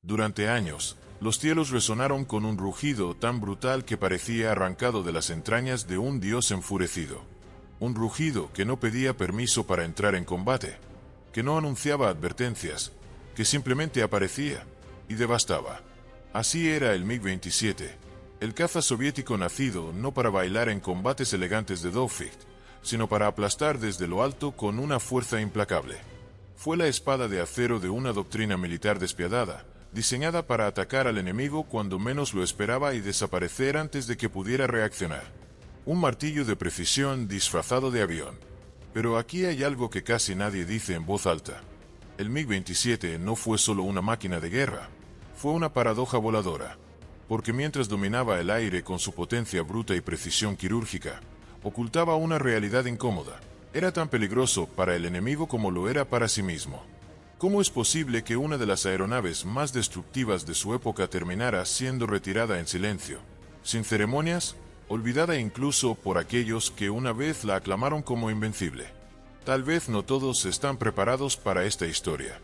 Durante años, los cielos resonaron con un rugido tan brutal que parecía arrancado de las entrañas de un dios enfurecido. Un rugido que no pedía permiso para entrar en combate, que no anunciaba advertencias, que simplemente aparecía y devastaba. Así era el MiG-27, el caza soviético nacido no para bailar en combates elegantes de dogfight, sino para aplastar desde lo alto con una fuerza implacable. Fue la espada de acero de una doctrina militar despiadada, diseñada para atacar al enemigo cuando menos lo esperaba y desaparecer antes de que pudiera reaccionar. Un martillo de precisión disfrazado de avión. Pero aquí hay algo que casi nadie dice en voz alta. El MiG-27 no fue solo una máquina de guerra, fue una paradoja voladora. Porque mientras dominaba el aire con su potencia bruta y precisión quirúrgica, ocultaba una realidad incómoda. Era tan peligroso para el enemigo como lo era para sí mismo. ¿Cómo es posible que una de las aeronaves más destructivas de su época terminara siendo retirada en silencio, sin ceremonias, olvidada incluso por aquellos que una vez la aclamaron como invencible? Tal vez no todos están preparados para esta historia.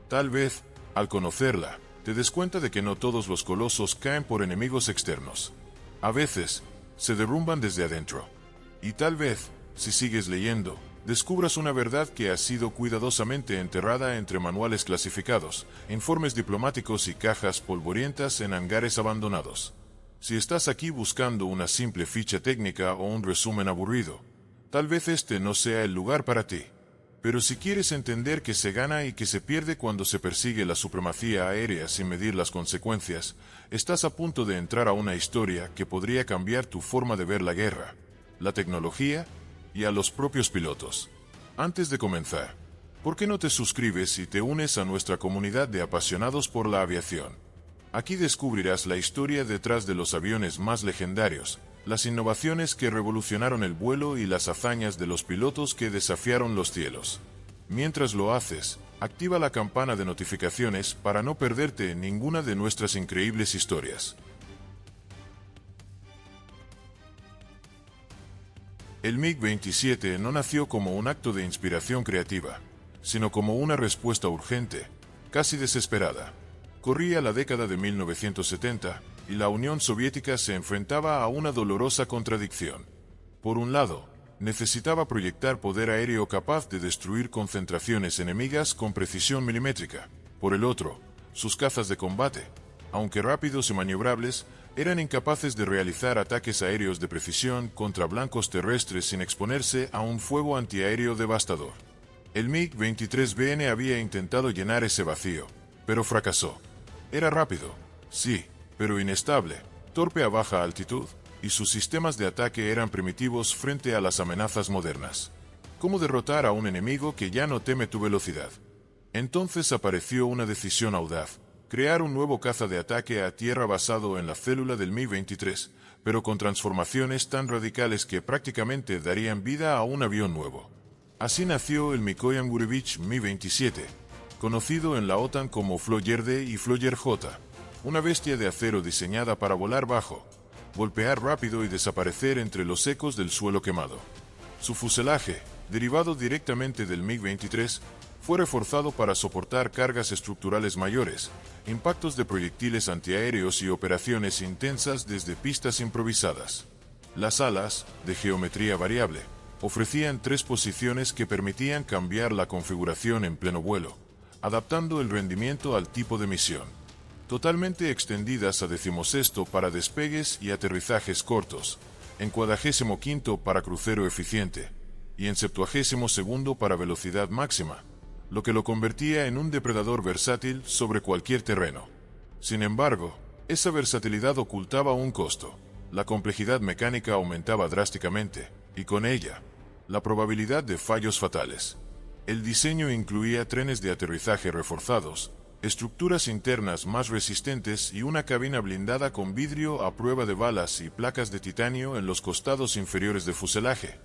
Tal vez, al conocerla, te des cuenta de que no todos los colosos caen por enemigos externos. A veces, se derrumban desde adentro. Y tal vez, si sigues leyendo, descubras una verdad que ha sido cuidadosamente enterrada entre manuales clasificados, informes diplomáticos y cajas polvorientas en hangares abandonados. Si estás aquí buscando una simple ficha técnica o un resumen aburrido, tal vez este no sea el lugar para ti. Pero si quieres entender que se gana y que se pierde cuando se persigue la supremacía aérea sin medir las consecuencias, estás a punto de entrar a una historia que podría cambiar tu forma de ver la guerra, la tecnología y a los propios pilotos. Antes de comenzar, ¿por qué no te suscribes y te unes a nuestra comunidad de apasionados por la aviación? Aquí descubrirás la historia detrás de los aviones más legendarios, las innovaciones que revolucionaron el vuelo y las hazañas de los pilotos que desafiaron los cielos. Mientras lo haces, activa la campana de notificaciones para no perderte ninguna de nuestras increíbles historias. El MiG-27 no nació como un acto de inspiración creativa, sino como una respuesta urgente, casi desesperada. Corría la década de 1970 y la Unión Soviética se enfrentaba a una dolorosa contradicción. Por un lado, necesitaba proyectar poder aéreo capaz de destruir concentraciones enemigas con precisión milimétrica. Por el otro, sus cazas de combate, aunque rápidos y maniobrables, eran incapaces de realizar ataques aéreos de precisión contra blancos terrestres sin exponerse a un fuego antiaéreo devastador. El MiG-23BN había intentado llenar ese vacío, pero fracasó. Era rápido, sí, pero inestable, torpe a baja altitud, y sus sistemas de ataque eran primitivos frente a las amenazas modernas. ¿Cómo derrotar a un enemigo que ya no teme tu velocidad? Entonces apareció una decisión audaz: crear un nuevo caza de ataque a tierra basado en la célula del MiG-23, pero con transformaciones tan radicales que prácticamente darían vida a un avión nuevo. Así nació el Mikoyan Gurevich Mi-27, conocido en la OTAN como Flyer D y Flyer J, una bestia de acero diseñada para volar bajo, golpear rápido y desaparecer entre los ecos del suelo quemado. Su fuselaje, derivado directamente del MiG-23, fue reforzado para soportar cargas estructurales mayores, impactos de proyectiles antiaéreos y operaciones intensas desde pistas improvisadas. Las alas, de geometría variable, ofrecían 3 posiciones que permitían cambiar la configuración en pleno vuelo, adaptando el rendimiento al tipo de misión. Totalmente extendidas a 16º para despegues y aterrizajes cortos, en 45º para crucero eficiente, y en 72º para velocidad máxima, lo que lo convertía en un depredador versátil sobre cualquier terreno. Sin embargo, esa versatilidad ocultaba un costo. La complejidad mecánica aumentaba drásticamente, y con ella, la probabilidad de fallos fatales. El diseño incluía trenes de aterrizaje reforzados, estructuras internas más resistentes y una cabina blindada con vidrio a prueba de balas y placas de titanio en los costados inferiores de fuselaje.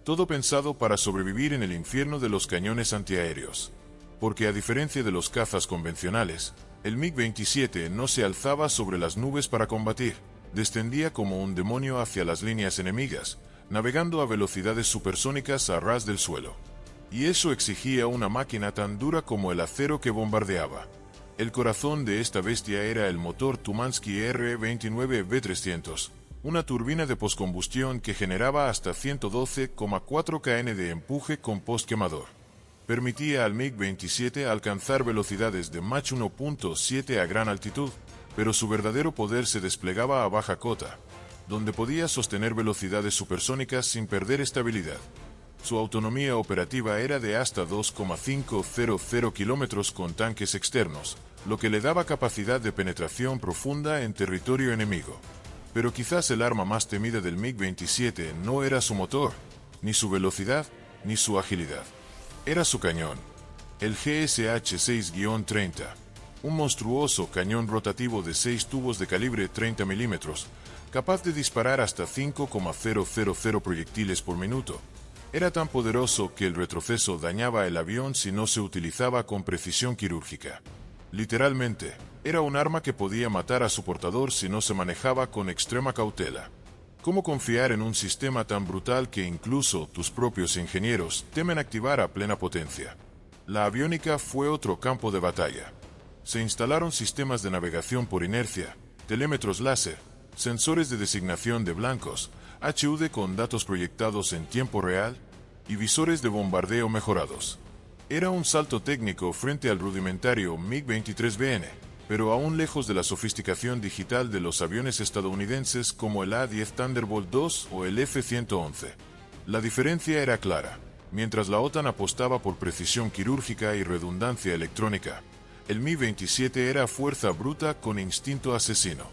Todo pensado para sobrevivir en el infierno de los cañones antiaéreos. Porque a diferencia de los cazas convencionales, el MiG-27 no se alzaba sobre las nubes para combatir, descendía como un demonio hacia las líneas enemigas, navegando a velocidades supersónicas a ras del suelo. Y eso exigía una máquina tan dura como el acero que bombardeaba. El corazón de esta bestia era el motor Tumansky R29B300, una turbina de poscombustión que generaba hasta 112,4 kN de empuje con postquemador. Permitía al MiG-27 alcanzar velocidades de Mach 1.7 a gran altitud, pero su verdadero poder se desplegaba a baja cota, donde podía sostener velocidades supersónicas sin perder estabilidad. Su autonomía operativa era de hasta 2,500 kilómetros con tanques externos, lo que le daba capacidad de penetración profunda en territorio enemigo. Pero quizás el arma más temida del MiG-27 no era su motor, ni su velocidad, ni su agilidad. Era su cañón, el GSH-6-30, un monstruoso cañón rotativo de 6 tubos de calibre 30 mm, capaz de disparar hasta 5,000 proyectiles por minuto. Era tan poderoso que el retroceso dañaba el avión si no se utilizaba con precisión quirúrgica. Literalmente, era un arma que podía matar a su portador si no se manejaba con extrema cautela. ¿Cómo confiar en un sistema tan brutal que incluso tus propios ingenieros temen activar a plena potencia? La aviónica fue otro campo de batalla. Se instalaron sistemas de navegación por inercia, telémetros láser, sensores de designación de blancos, HUD con datos proyectados en tiempo real y visores de bombardeo mejorados. Era un salto técnico frente al rudimentario MiG-23BN, pero aún lejos de la sofisticación digital de los aviones estadounidenses como el A-10 Thunderbolt II o el F-111. La diferencia era clara. Mientras la OTAN apostaba por precisión quirúrgica y redundancia electrónica, el Mi-27 era fuerza bruta con instinto asesino.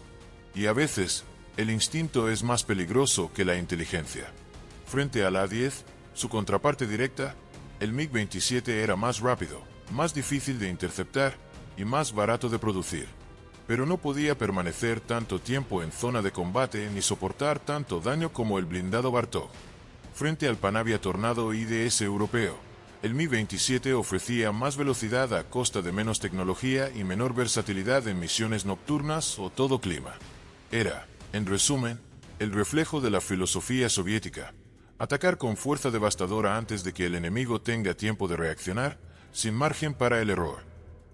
Y a veces, el instinto es más peligroso que la inteligencia. Frente al A-10, su contraparte directa, el MiG-27 era más rápido, más difícil de interceptar y más barato de producir. Pero no podía permanecer tanto tiempo en zona de combate ni soportar tanto daño como el blindado Bartok. Frente al Panavia Tornado IDS europeo, el Mi-27 ofrecía más velocidad a costa de menos tecnología y menor versatilidad en misiones nocturnas o todo clima. Era, en resumen, el reflejo de la filosofía soviética: atacar con fuerza devastadora antes de que el enemigo tenga tiempo de reaccionar, sin margen para el error.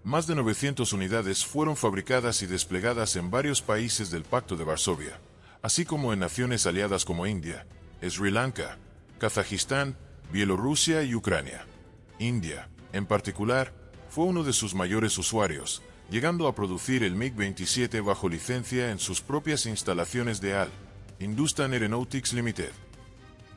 Más de 900 unidades fueron fabricadas y desplegadas en varios países del Pacto de Varsovia, así como en naciones aliadas como India, Sri Lanka, Kazajistán, Bielorrusia y Ucrania. India, en particular, fue uno de sus mayores usuarios, llegando a producir el MiG-27 bajo licencia en sus propias instalaciones de AL, Hindustan Aeronautics Limited.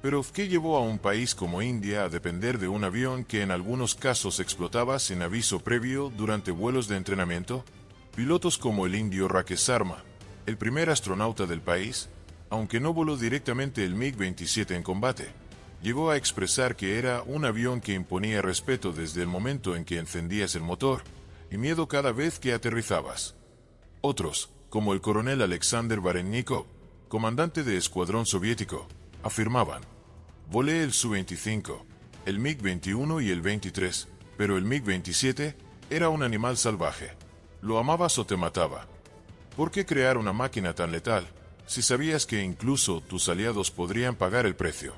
Pero, ¿qué llevó a un país como India a depender de un avión que en algunos casos explotaba sin aviso previo durante vuelos de entrenamiento? Pilotos como el indio Rakesh Sharma, el primer astronauta del país, aunque no voló directamente el MiG-27 en combate, llegó a expresar que era un avión que imponía respeto desde el momento en que encendías el motor, y miedo cada vez que aterrizabas. Otros, como el coronel Alexander Varennikov, comandante de escuadrón soviético, afirmaban: volé el Su-25, el MiG-21 y el 23, pero el MiG-27 era un animal salvaje. Lo amabas o te mataba. ¿Por qué crear una máquina tan letal, si sabías que incluso tus aliados podrían pagar el precio?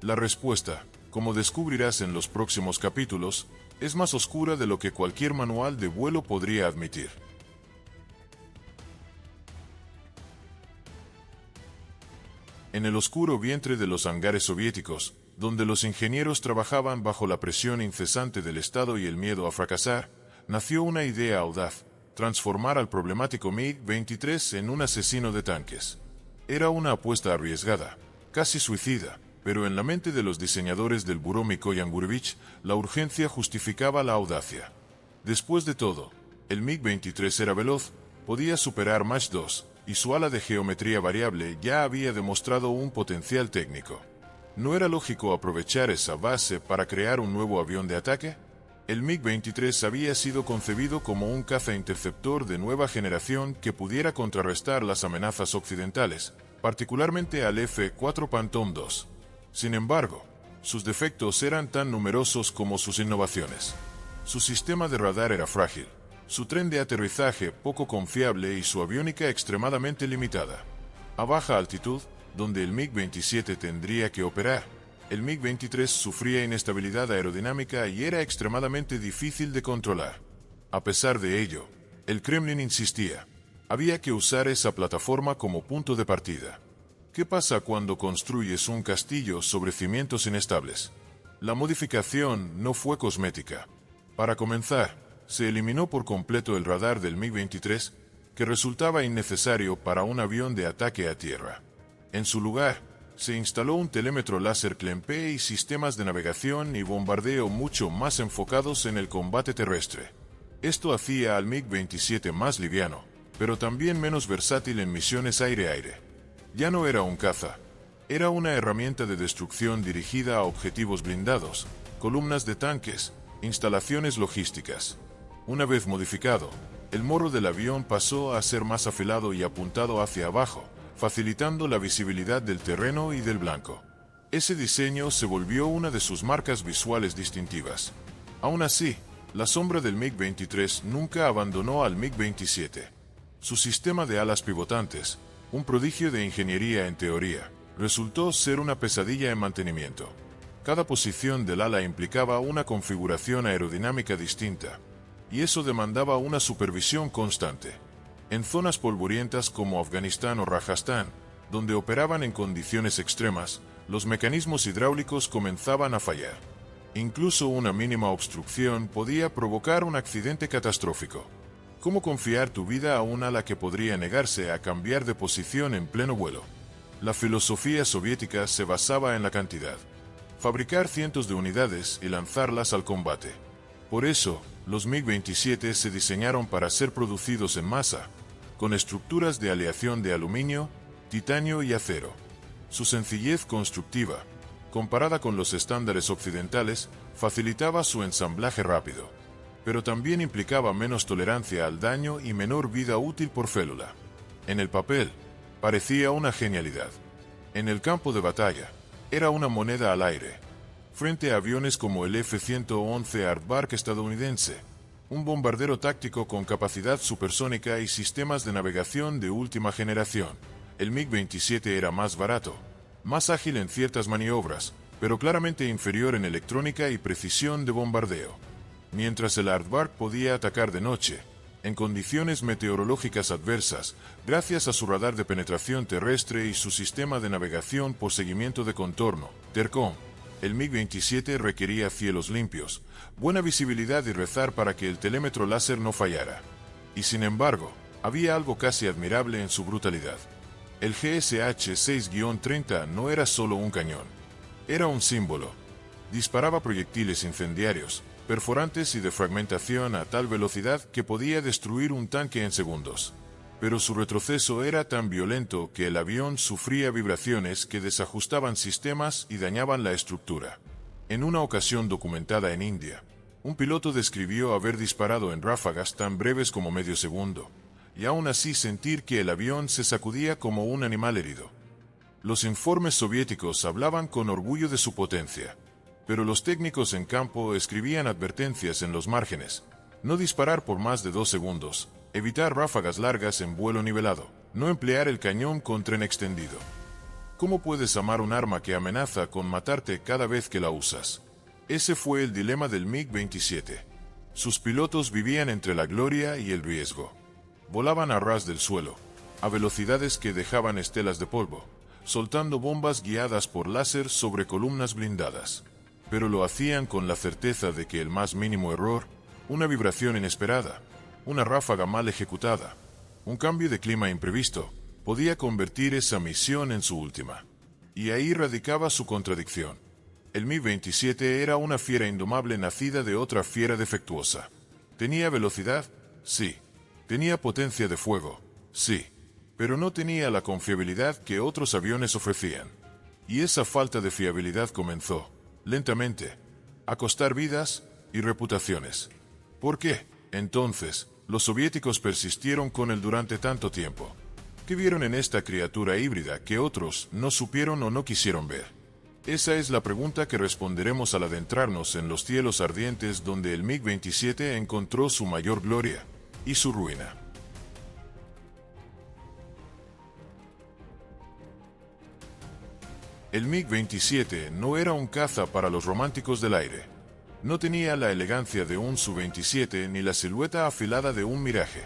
La respuesta, como descubrirás en los próximos capítulos, es más oscura de lo que cualquier manual de vuelo podría admitir. En el oscuro vientre de los hangares soviéticos, donde los ingenieros trabajaban bajo la presión incesante del Estado y el miedo a fracasar, nació una idea audaz: transformar al problemático MiG-23 en un asesino de tanques. Era una apuesta arriesgada, casi suicida, pero en la mente de los diseñadores del Buró Mikoyan Gurevich, la urgencia justificaba la audacia. Después de todo, el MiG-23 era veloz, podía superar Mach 2, y su ala de geometría variable ya había demostrado un potencial técnico. ¿No era lógico aprovechar esa base para crear un nuevo avión de ataque? El MiG-23 había sido concebido como un caza interceptor de nueva generación que pudiera contrarrestar las amenazas occidentales, particularmente al F-4 Phantom II. Sin embargo, sus defectos eran tan numerosos como sus innovaciones. Su sistema de radar era frágil, su tren de aterrizaje poco confiable y su aviónica extremadamente limitada. A baja altitud, donde el MiG-27 tendría que operar, el MiG-23 sufría inestabilidad aerodinámica y era extremadamente difícil de controlar. A pesar de ello, El Kremlin insistía. Había que usar esa plataforma como punto de partida. ¿Qué pasa cuando construyes un castillo sobre cimientos inestables? La modificación no fue cosmética. Para comenzar, se eliminó por completo el radar del MiG-23, que resultaba innecesario para un avión de ataque a tierra. En su lugar, se instaló un telémetro láser CLEM-P y sistemas de navegación y bombardeo mucho más enfocados en el combate terrestre. Esto hacía al MiG-27 más liviano, pero también menos versátil en misiones aire-aire. Ya no era un caza, era una herramienta de destrucción dirigida a objetivos blindados, columnas de tanques, instalaciones logísticas. Una vez modificado, el morro del avión pasó a ser más afilado y apuntado hacia abajo, facilitando la visibilidad del terreno y del blanco. Ese diseño se volvió una de sus marcas visuales distintivas. Aún así, la sombra del MiG-23 nunca abandonó al MiG-27. Su sistema de alas pivotantes, un prodigio de ingeniería en teoría, resultó ser una pesadilla en mantenimiento. Cada posición del ala implicaba una configuración aerodinámica distinta, y eso demandaba una supervisión constante. En zonas polvorientas como Afganistán o Rajastán, donde operaban en condiciones extremas, los mecanismos hidráulicos comenzaban a fallar. Incluso una mínima obstrucción podía provocar un accidente catastrófico. ¿Cómo confiar tu vida a un ala que podría negarse a cambiar de posición en pleno vuelo? La filosofía soviética se basaba en la cantidad. Fabricar cientos de unidades y lanzarlas al combate. Por eso, los MiG-27 se diseñaron para ser producidos en masa, con estructuras de aleación de aluminio, titanio y acero. Su sencillez constructiva, comparada con los estándares occidentales, facilitaba su ensamblaje rápido, pero también implicaba menos tolerancia al daño y menor vida útil por célula. En el papel, parecía una genialidad. En el campo de batalla, era una moneda al aire. Frente a aviones como el F-111 Aardvark estadounidense, un bombardero táctico con capacidad supersónica y sistemas de navegación de última generación, el MiG-27 era más barato, más ágil en ciertas maniobras, pero claramente inferior en electrónica y precisión de bombardeo. Mientras el Aardvark podía atacar de noche, en condiciones meteorológicas adversas, gracias a su radar de penetración terrestre y su sistema de navegación por seguimiento de contorno, TERCOM, el MiG-27 requería cielos limpios, buena visibilidad y rezar para que el telémetro láser no fallara. Y sin embargo, había algo casi admirable en su brutalidad. El GSH-6-30 no era solo un cañón. Era un símbolo. Disparaba proyectiles incendiarios, perforantes y de fragmentación a tal velocidad que podía destruir un tanque en segundos. Pero su retroceso era tan violento que el avión sufría vibraciones que desajustaban sistemas y dañaban la estructura. En una ocasión documentada en India, un piloto describió haber disparado en ráfagas tan breves como medio segundo, y aún así sentir que el avión se sacudía como un animal herido. Los informes soviéticos hablaban con orgullo de su potencia, pero los técnicos en campo escribían advertencias en los márgenes: no disparar por más de 2 segundos, evitar ráfagas largas en vuelo nivelado, no emplear el cañón con tren extendido. ¿Cómo puedes amar un arma que amenaza con matarte cada vez que la usas? Ese fue el dilema del MiG-27. Sus pilotos vivían entre la gloria y el riesgo. Volaban a ras del suelo, a velocidades que dejaban estelas de polvo, soltando bombas guiadas por láser sobre columnas blindadas. Pero lo hacían con la certeza de que el más mínimo error, una vibración inesperada, una ráfaga mal ejecutada, un cambio de clima imprevisto, podía convertir esa misión en su última. Y ahí radicaba su contradicción. El MiG-27 era una fiera indomable nacida de otra fiera defectuosa. ¿Tenía velocidad? Sí. ¿Tenía potencia de fuego? Sí. Pero no tenía la confiabilidad que otros aviones ofrecían. Y esa falta de fiabilidad comenzó, lentamente, a costar vidas y reputaciones. ¿Por qué, entonces, los soviéticos persistieron con él durante tanto tiempo? ¿Qué vieron en esta criatura híbrida que otros no supieron o no quisieron ver? Esa es la pregunta que responderemos al adentrarnos en los cielos ardientes donde el MiG-27 encontró su mayor gloria y su ruina. El MiG-27 no era un caza para los románticos del aire. No tenía la elegancia de un Su-27 ni la silueta afilada de un Mirage.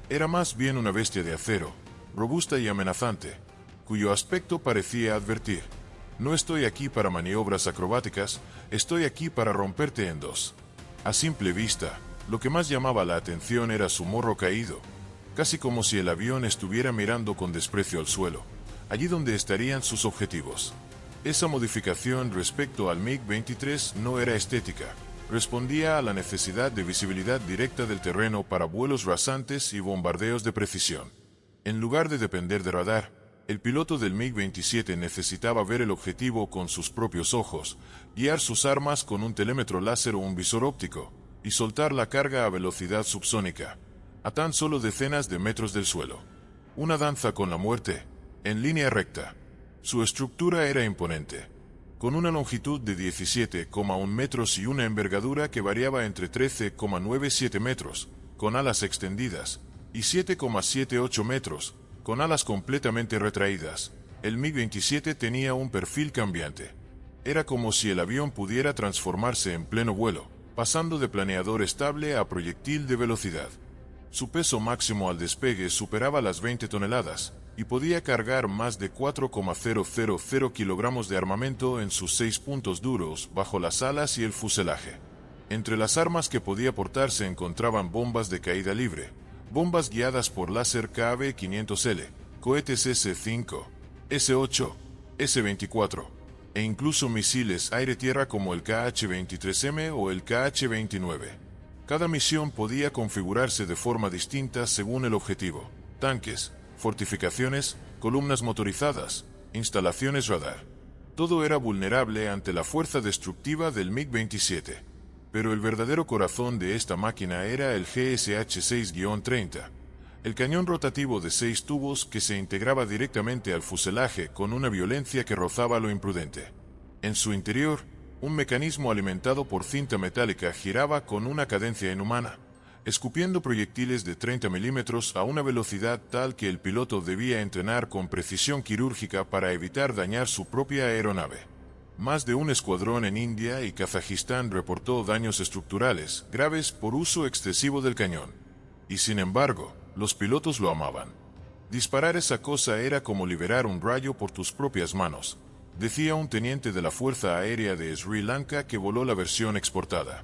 Era más bien una bestia de acero, robusta y amenazante, cuyo aspecto parecía advertir: no estoy aquí para maniobras acrobáticas, estoy aquí para romperte en dos. A simple vista, lo que más llamaba la atención era su morro caído, casi como si el avión estuviera mirando con desprecio al suelo, allí donde estarían sus objetivos. Esa modificación respecto al MiG-23 no era estética, respondía a la necesidad de visibilidad directa del terreno para vuelos rasantes y bombardeos de precisión. En lugar de depender de radar, el piloto del MiG-27 necesitaba ver el objetivo con sus propios ojos, guiar sus armas con un telémetro láser o un visor óptico, y soltar la carga a velocidad subsónica, a tan solo decenas de metros del suelo. Una danza con la muerte, en línea recta. Su estructura era imponente, con una longitud de 17,1 metros y una envergadura que variaba entre 13,97 metros, con alas extendidas, y 7,78 metros, con alas completamente retraídas. El MiG-27 tenía un perfil cambiante. Era como si el avión pudiera transformarse en pleno vuelo, pasando de planeador estable a proyectil de velocidad. Su peso máximo al despegue superaba las 20 toneladas, y podía cargar más de 4,000 kilogramos de armamento en sus 6 puntos duros bajo las alas y el fuselaje. Entre las armas que podía portar se encontraban bombas de caída libre, bombas guiadas por láser KV-500L, cohetes S-5, S-8, S-24, e incluso misiles aire-tierra como el KH-23M o el KH-29. Cada misión podía configurarse de forma distinta según el objetivo: tanques, fortificaciones, columnas motorizadas, instalaciones radar. Todo era vulnerable ante la fuerza destructiva del MiG-27. Pero el verdadero corazón de esta máquina era el GSH-6-30, el cañón rotativo de 6 tubos que se integraba directamente al fuselaje con una violencia que rozaba lo imprudente. En su interior, un mecanismo alimentado por cinta metálica giraba con una cadencia inhumana, escupiendo proyectiles de 30 milímetros a una velocidad tal que el piloto debía entrenar con precisión quirúrgica para evitar dañar su propia aeronave. Más de un escuadrón en India y Kazajistán reportó daños estructurales graves por uso excesivo del cañón. Y sin embargo, los pilotos lo amaban. Disparar esa cosa era como liberar un rayo por tus propias manos, decía un teniente de la Fuerza Aérea de Sri Lanka que voló la versión exportada.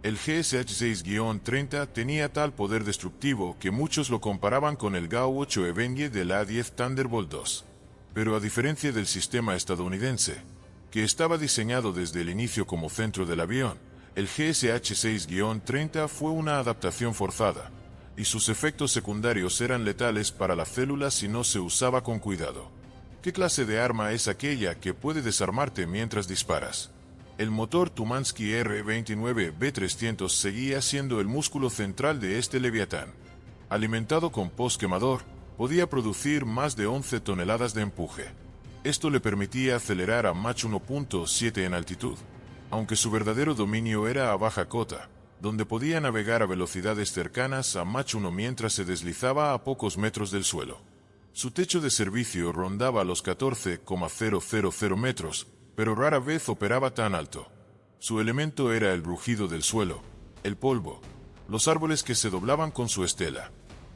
El GSH-6-30 tenía tal poder destructivo que muchos lo comparaban con el GAU-8 Evenge del A-10 Thunderbolt II. Pero a diferencia del sistema estadounidense, que estaba diseñado desde el inicio como centro del avión, el GSH-6-30 fue una adaptación forzada, y sus efectos secundarios eran letales para la célula si no se usaba con cuidado. ¿Qué clase de arma es aquella que puede desarmarte mientras disparas? El motor Tumansky R-29B300 seguía siendo el músculo central de este leviatán. Alimentado con postquemador, podía producir más de 11 toneladas de empuje. Esto le permitía acelerar a Mach 1.7 en altitud, aunque su verdadero dominio era a baja cota, donde podía navegar a velocidades cercanas a Mach 1 mientras se deslizaba a pocos metros del suelo. Su techo de servicio rondaba los 14,000 metros, pero rara vez operaba tan alto. Su elemento era el rugido del suelo, el polvo, los árboles que se doblaban con su estela.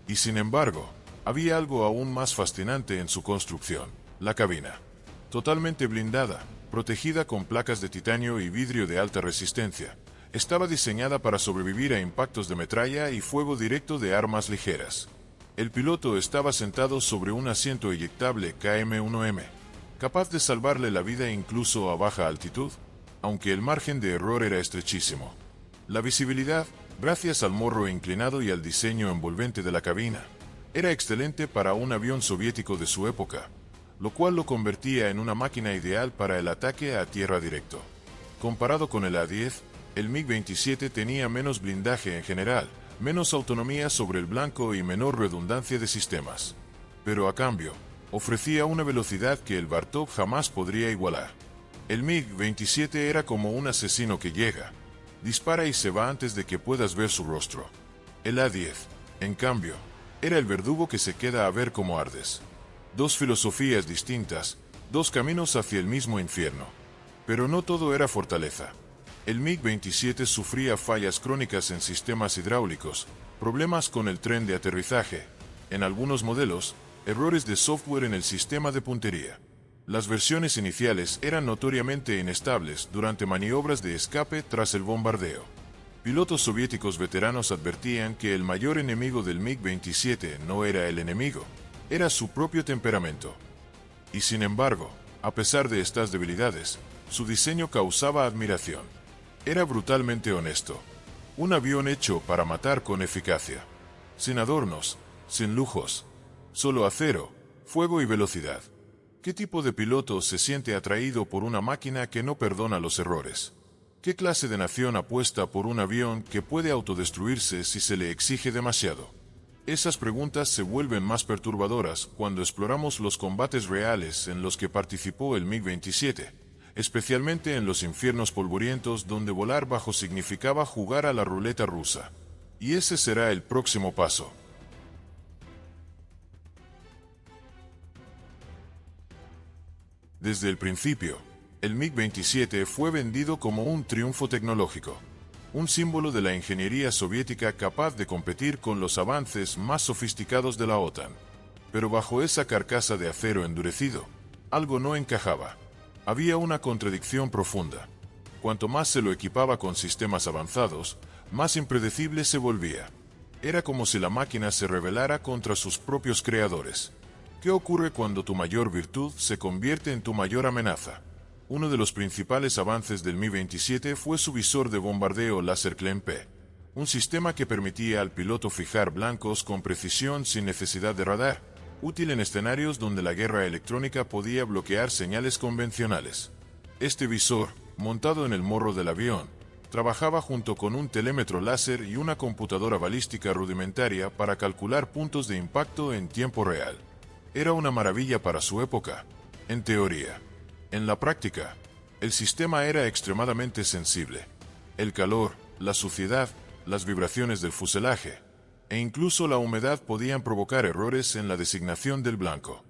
Y sin embargo, había algo aún más fascinante en su construcción: la cabina. Totalmente blindada, protegida con placas de titanio y vidrio de alta resistencia, estaba diseñada para sobrevivir a impactos de metralla y fuego directo de armas ligeras. El piloto estaba sentado sobre un asiento eyectable KM-1M, capaz de salvarle la vida incluso a baja altitud, aunque el margen de error era estrechísimo. La visibilidad, gracias al morro inclinado y al diseño envolvente de la cabina, era excelente para un avión soviético de su época, lo cual lo convertía en una máquina ideal para el ataque a tierra directo. Comparado con el A-10, el MiG-27 tenía menos blindaje en general, menos autonomía sobre el blanco y menor redundancia de sistemas. Pero a cambio, ofrecía una velocidad que el Bartov jamás podría igualar. El MiG-27 era como un asesino que llega, dispara y se va antes de que puedas ver su rostro. El A-10, en cambio, era el verdugo que se queda a ver cómo ardes. Dos filosofías distintas, dos caminos hacia el mismo infierno. Pero no todo era fortaleza. El MiG-27 sufría fallas crónicas en sistemas hidráulicos, problemas con el tren de aterrizaje, en algunos modelos, errores de software en el sistema de puntería. Las versiones iniciales eran notoriamente inestables durante maniobras de escape tras el bombardeo. Pilotos soviéticos veteranos advertían que el mayor enemigo del MiG-27 no era el enemigo, era su propio temperamento. Y sin embargo, a pesar de estas debilidades, su diseño causaba admiración. Era brutalmente honesto. Un avión hecho para matar con eficacia. Sin adornos, sin lujos. Solo acero, fuego y velocidad. ¿Qué tipo de piloto se siente atraído por una máquina que no perdona los errores? ¿Qué clase de nación apuesta por un avión que puede autodestruirse si se le exige demasiado? Esas preguntas se vuelven más perturbadoras cuando exploramos los combates reales en los que participó el MiG-27, especialmente en los infiernos polvorientos donde volar bajo significaba jugar a la ruleta rusa. Y ese será el próximo paso. Desde el principio, el MiG-27 fue vendido como un triunfo tecnológico, un símbolo de la ingeniería soviética capaz de competir con los avances más sofisticados de la OTAN. Pero bajo esa carcasa de acero endurecido, algo no encajaba. Había una contradicción profunda. Cuanto más se lo equipaba con sistemas avanzados, más impredecible se volvía. Era como si la máquina se rebelara contra sus propios creadores. ¿Qué ocurre cuando tu mayor virtud se convierte en tu mayor amenaza? Uno de los principales avances del Mi-27 fue su visor de bombardeo láser CLEM-P, un sistema que permitía al piloto fijar blancos con precisión sin necesidad de radar, útil en escenarios donde la guerra electrónica podía bloquear señales convencionales. Este visor, montado en el morro del avión, trabajaba junto con un telémetro láser y una computadora balística rudimentaria para calcular puntos de impacto en tiempo real. Era una maravilla para su época, en teoría. En la práctica, el sistema era extremadamente sensible. El calor, la suciedad, las vibraciones del fuselaje, e incluso la humedad podían provocar errores en la designación del blanco.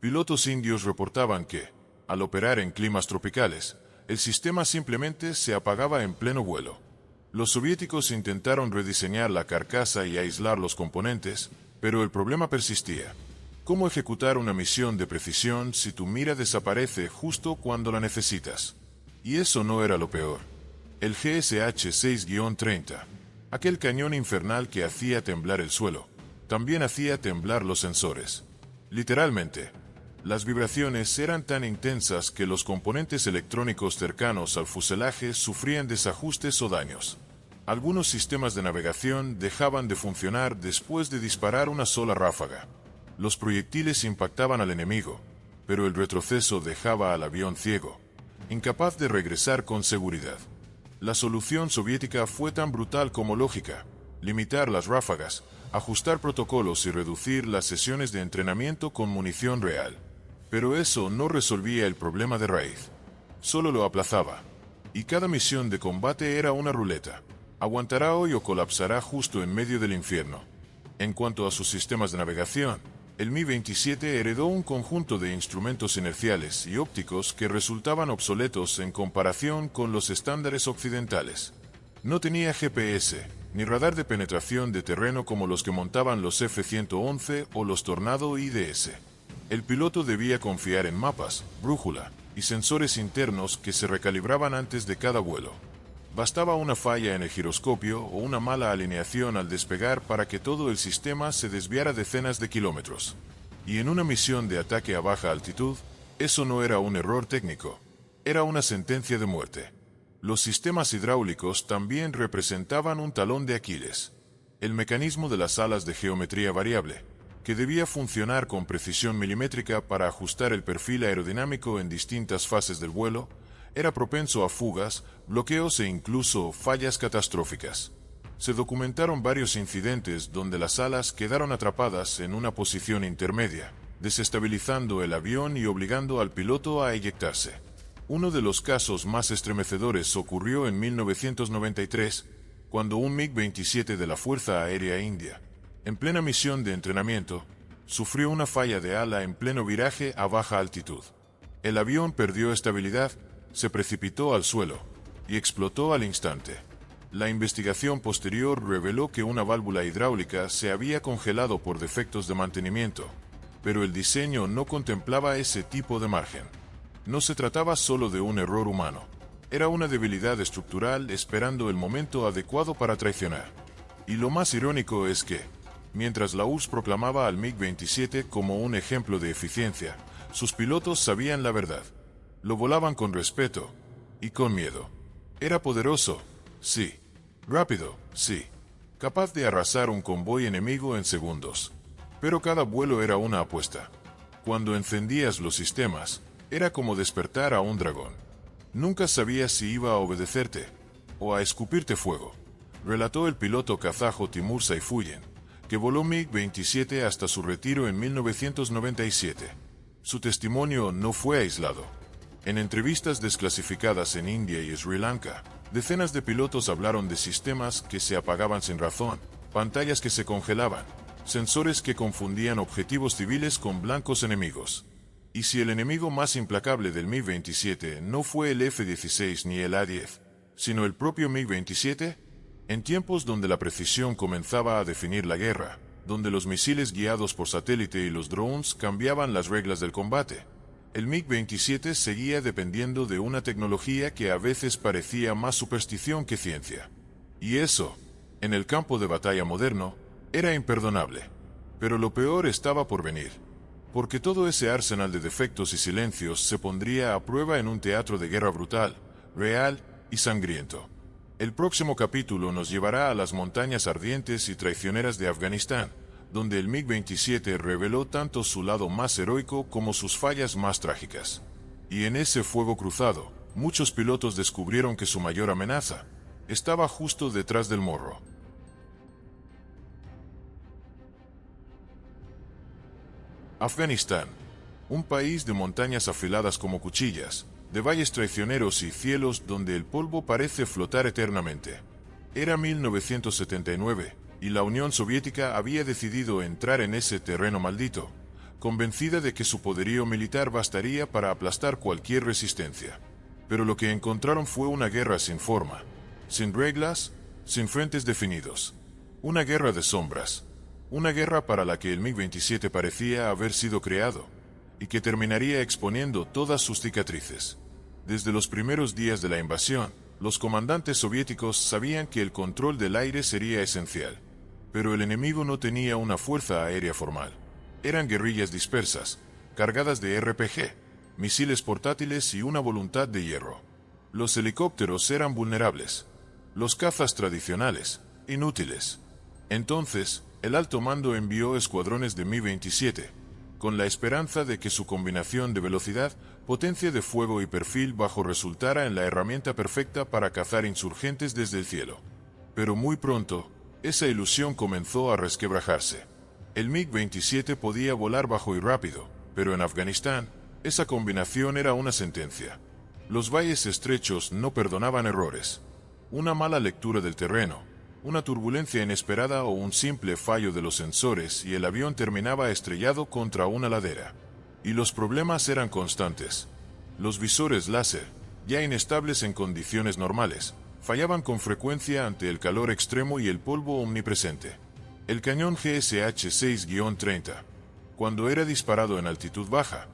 Pilotos indios reportaban que, al operar en climas tropicales, el sistema simplemente se apagaba en pleno vuelo. Los soviéticos intentaron rediseñar la carcasa y aislar los componentes, pero el problema persistía. ¿Cómo ejecutar una misión de precisión si tu mira desaparece justo cuando la necesitas? Y eso no era lo peor. El GSH-6-30, aquel cañón infernal que hacía temblar el suelo, también hacía temblar los sensores. Literalmente, las vibraciones eran tan intensas que los componentes electrónicos cercanos al fuselaje sufrían desajustes o daños. Algunos sistemas de navegación dejaban de funcionar después de disparar una sola ráfaga. Los proyectiles impactaban al enemigo, pero el retroceso dejaba al avión ciego, incapaz de regresar con seguridad. La solución soviética fue tan brutal como lógica: limitar las ráfagas, ajustar protocolos y reducir las sesiones de entrenamiento con munición real. Pero eso no resolvía el problema de raíz, solo lo aplazaba. Y cada misión de combate era una ruleta. Aguantará hoy o colapsará justo en medio del infierno. En cuanto a sus sistemas de navegación, el Mi-27 heredó un conjunto de instrumentos inerciales y ópticos que resultaban obsoletos en comparación con los estándares occidentales. No tenía GPS, ni radar de penetración de terreno como los que montaban los F-111 o los Tornado IDS. El piloto debía confiar en mapas, brújula y sensores internos que se recalibraban antes de cada vuelo. Bastaba una falla en el giroscopio o una mala alineación al despegar para que todo el sistema se desviara decenas de kilómetros. Y en una misión de ataque a baja altitud, eso no era un error técnico, era una sentencia de muerte. Los sistemas hidráulicos también representaban un talón de Aquiles. El mecanismo de las alas de geometría variable, que debía funcionar con precisión milimétrica para ajustar el perfil aerodinámico en distintas fases del vuelo, era propenso a fugas, bloqueos e incluso fallas catastróficas. Se documentaron varios incidentes donde las alas quedaron atrapadas en una posición intermedia, desestabilizando el avión y obligando al piloto a eyectarse. Uno de los casos más estremecedores ocurrió en 1993, cuando un MiG-27 de la Fuerza Aérea India, en plena misión de entrenamiento, sufrió una falla de ala en pleno viraje a baja altitud. El avión perdió estabilidad, se precipitó al suelo, y explotó al instante. La investigación posterior reveló que una válvula hidráulica se había congelado por defectos de mantenimiento, pero el diseño no contemplaba ese tipo de margen. No se trataba solo de un error humano, era una debilidad estructural esperando el momento adecuado para traicionar. Y lo más irónico es que, mientras la URSS proclamaba al MiG-27 como un ejemplo de eficiencia, sus pilotos sabían la verdad. Lo volaban con respeto y con miedo. Era poderoso, sí. Rápido, sí. Capaz de arrasar un convoy enemigo en segundos. Pero cada vuelo era una apuesta. Cuando encendías los sistemas, era como despertar a un dragón. Nunca sabías si iba a obedecerte o a escupirte fuego, relató el piloto kazajo Timur Sayfullen, que voló MiG-27 hasta su retiro en 1997. Su testimonio no fue aislado. En entrevistas desclasificadas en India y Sri Lanka, decenas de pilotos hablaron de sistemas que se apagaban sin razón, pantallas que se congelaban, sensores que confundían objetivos civiles con blancos enemigos. Y si el enemigo más implacable del MiG-27 no fue el F-16 ni el A-10, sino el propio MiG-27, en tiempos donde la precisión comenzaba a definir la guerra, donde los misiles guiados por satélite y los drones cambiaban las reglas del combate, el MiG-27 seguía dependiendo de una tecnología que a veces parecía más superstición que ciencia. Y eso, en el campo de batalla moderno, era imperdonable. Pero lo peor estaba por venir, porque todo ese arsenal de defectos y silencios se pondría a prueba en un teatro de guerra brutal, real y sangriento. El próximo capítulo nos llevará a las montañas ardientes y traicioneras de Afganistán, donde el MiG-27 reveló tanto su lado más heroico como sus fallas más trágicas. Y en ese fuego cruzado, muchos pilotos descubrieron que su mayor amenaza estaba justo detrás del morro. Afganistán, un país de montañas afiladas como cuchillas, de valles traicioneros y cielos donde el polvo parece flotar eternamente. Era 1979, y la Unión Soviética había decidido entrar en ese terreno maldito, convencida de que su poderío militar bastaría para aplastar cualquier resistencia. Pero lo que encontraron fue una guerra sin forma, sin reglas, sin frentes definidos. Una guerra de sombras. Una guerra para la que el MiG-27 parecía haber sido creado, y que terminaría exponiendo todas sus cicatrices. Desde los primeros días de la invasión, los comandantes soviéticos sabían que el control del aire sería esencial. Pero el enemigo no tenía una fuerza aérea formal. Eran guerrillas dispersas, cargadas de RPG, misiles portátiles y una voluntad de hierro. Los helicópteros eran vulnerables. Los cazas tradicionales, inútiles. Entonces, el alto mando envió escuadrones de Mi-27, con la esperanza de que su combinación de velocidad, potencia de fuego y perfil bajo resultara en la herramienta perfecta para cazar insurgentes desde el cielo. Pero muy pronto, esa ilusión comenzó a resquebrajarse. El MiG-27 podía volar bajo y rápido, pero en Afganistán, esa combinación era una sentencia. Los valles estrechos no perdonaban errores. Una mala lectura del terreno, una turbulencia inesperada o un simple fallo de los sensores y el avión terminaba estrellado contra una ladera. Y los problemas eran constantes. Los visores láser, ya inestables en condiciones normales, fallaban con frecuencia ante el calor extremo y el polvo omnipresente. El cañón GSH-6-30, cuando era disparado en altitud baja,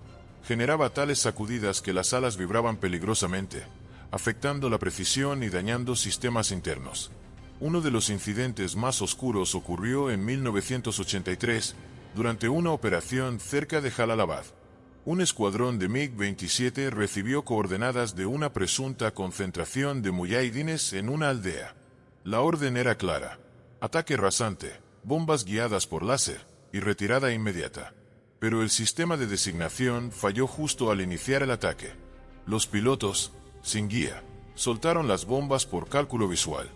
generaba tales sacudidas que las alas vibraban peligrosamente, afectando la precisión y dañando sistemas internos. Uno de los incidentes más oscuros ocurrió en 1983, durante una operación cerca de Jalalabad. Un escuadrón de MiG-27 recibió coordenadas de una presunta concentración de muyahidines en una aldea. La orden era clara: ataque rasante, bombas guiadas por láser y retirada inmediata. Pero el sistema de designación falló justo al iniciar el ataque. Los pilotos, sin guía, soltaron las bombas por cálculo visual.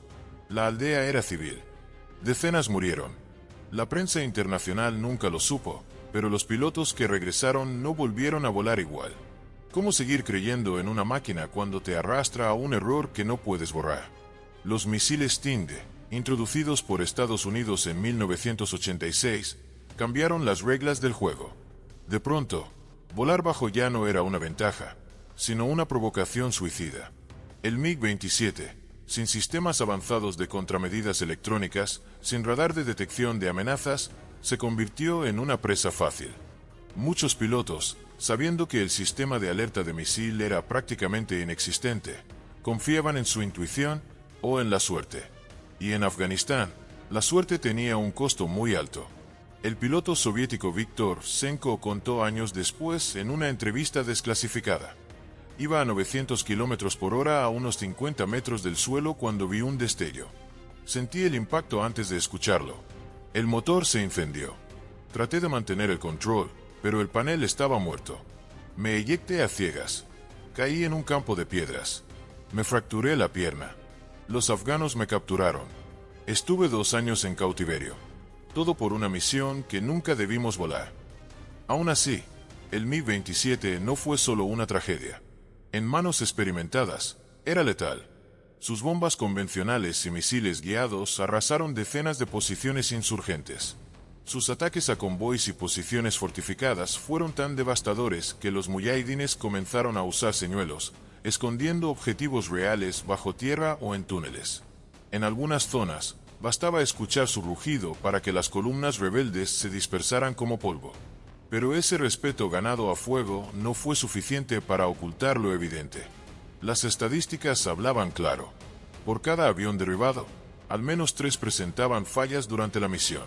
La aldea era civil. Decenas murieron. La prensa internacional nunca lo supo, pero los pilotos que regresaron no volvieron a volar igual. ¿Cómo seguir creyendo en una máquina cuando te arrastra a un error que no puedes borrar? Los misiles Tinde, introducidos por Estados Unidos en 1986, cambiaron las reglas del juego. De pronto, volar bajo ya no era una ventaja, sino una provocación suicida. El MiG-27, sin sistemas avanzados de contramedidas electrónicas, sin radar de detección de amenazas, se convirtió en una presa fácil. Muchos pilotos, sabiendo que el sistema de alerta de misil era prácticamente inexistente, confiaban en su intuición o en la suerte. Y en Afganistán, la suerte tenía un costo muy alto. El piloto soviético Viktor Senko contó años después en una entrevista desclasificada: iba a 900 km por hora a unos 50 metros del suelo cuando vi un destello. Sentí el impacto antes de escucharlo. El motor se incendió. Traté de mantener el control, pero el panel estaba muerto. Me eyecté a ciegas. Caí en un campo de piedras. Me fracturé la pierna. Los afganos me capturaron. Estuve 2 años en cautiverio. Todo por una misión que nunca debimos volar. Aún así, el MiG-27 no fue solo una tragedia. En manos experimentadas, era letal. Sus bombas convencionales y misiles guiados arrasaron decenas de posiciones insurgentes. Sus ataques a convoys y posiciones fortificadas fueron tan devastadores que los muyahidines comenzaron a usar señuelos, escondiendo objetivos reales bajo tierra o en túneles. En algunas zonas, bastaba escuchar su rugido para que las columnas rebeldes se dispersaran como polvo. Pero ese respeto ganado a fuego no fue suficiente para ocultar lo evidente. Las estadísticas hablaban claro. Por cada avión derribado, al menos 3 presentaban fallas durante la misión.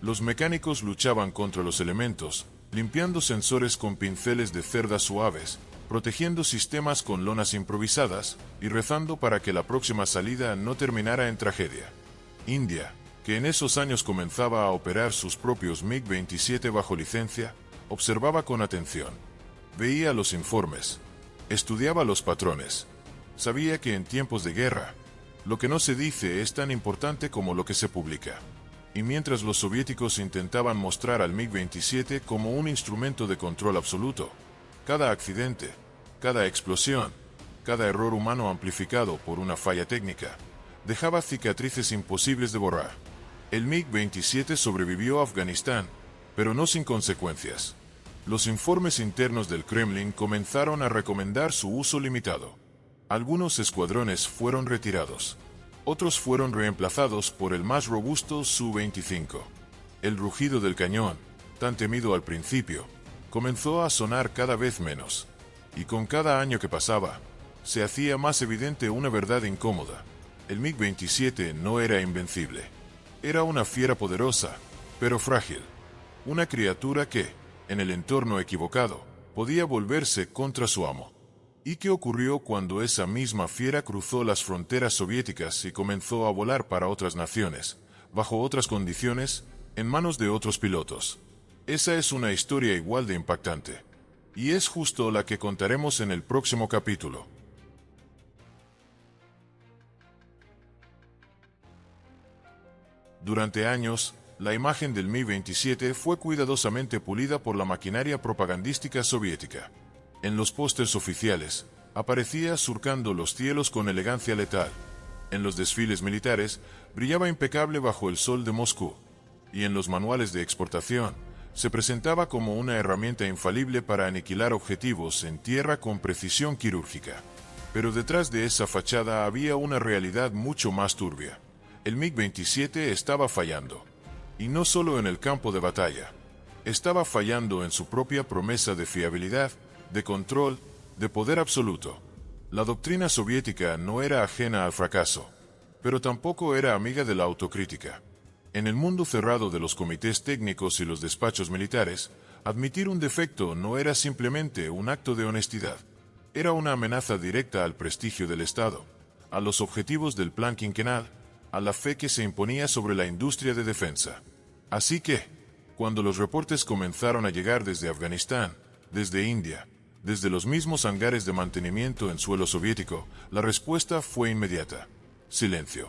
Los mecánicos luchaban contra los elementos, limpiando sensores con pinceles de cerdas suaves, protegiendo sistemas con lonas improvisadas y rezando para que la próxima salida no terminara en tragedia. India, que en esos años comenzaba a operar sus propios MiG-27 bajo licencia, observaba con atención. Veía los informes. Estudiaba los patrones. Sabía que en tiempos de guerra, lo que no se dice es tan importante como lo que se publica. Y mientras los soviéticos intentaban mostrar al MiG-27 como un instrumento de control absoluto, cada accidente, cada explosión, cada error humano amplificado por una falla técnica, dejaba cicatrices imposibles de borrar. El MiG-27 sobrevivió a Afganistán, pero no sin consecuencias. Los informes internos del Kremlin comenzaron a recomendar su uso limitado. Algunos escuadrones fueron retirados. Otros fueron reemplazados por el más robusto Su-25. El rugido del cañón, tan temido al principio, comenzó a sonar cada vez menos. Y con cada año que pasaba, se hacía más evidente una verdad incómoda. El MiG-27 no era invencible. Era una fiera poderosa, pero frágil. Una criatura que, en el entorno equivocado, podía volverse contra su amo. ¿Y qué ocurrió cuando esa misma fiera cruzó las fronteras soviéticas y comenzó a volar para otras naciones, bajo otras condiciones, en manos de otros pilotos? Esa es una historia igual de impactante. Y es justo la que contaremos en el próximo capítulo. Durante años, la imagen del Mi-27 fue cuidadosamente pulida por la maquinaria propagandística soviética. En los pósters oficiales, aparecía surcando los cielos con elegancia letal. En los desfiles militares, brillaba impecable bajo el sol de Moscú. Y en los manuales de exportación, se presentaba como una herramienta infalible para aniquilar objetivos en tierra con precisión quirúrgica. Pero detrás de esa fachada había una realidad mucho más turbia. El MiG-27 estaba fallando. Y no solo en el campo de batalla. Estaba fallando en su propia promesa de fiabilidad, de control, de poder absoluto. La doctrina soviética no era ajena al fracaso, pero tampoco era amiga de la autocrítica. En el mundo cerrado de los comités técnicos y los despachos militares, admitir un defecto no era simplemente un acto de honestidad. Era una amenaza directa al prestigio del Estado, a los objetivos del plan quinquenal, a la fe que se imponía sobre la industria de defensa. Así que, cuando los reportes comenzaron a llegar desde Afganistán, desde India, desde los mismos hangares de mantenimiento en suelo soviético, la respuesta fue inmediata: silencio.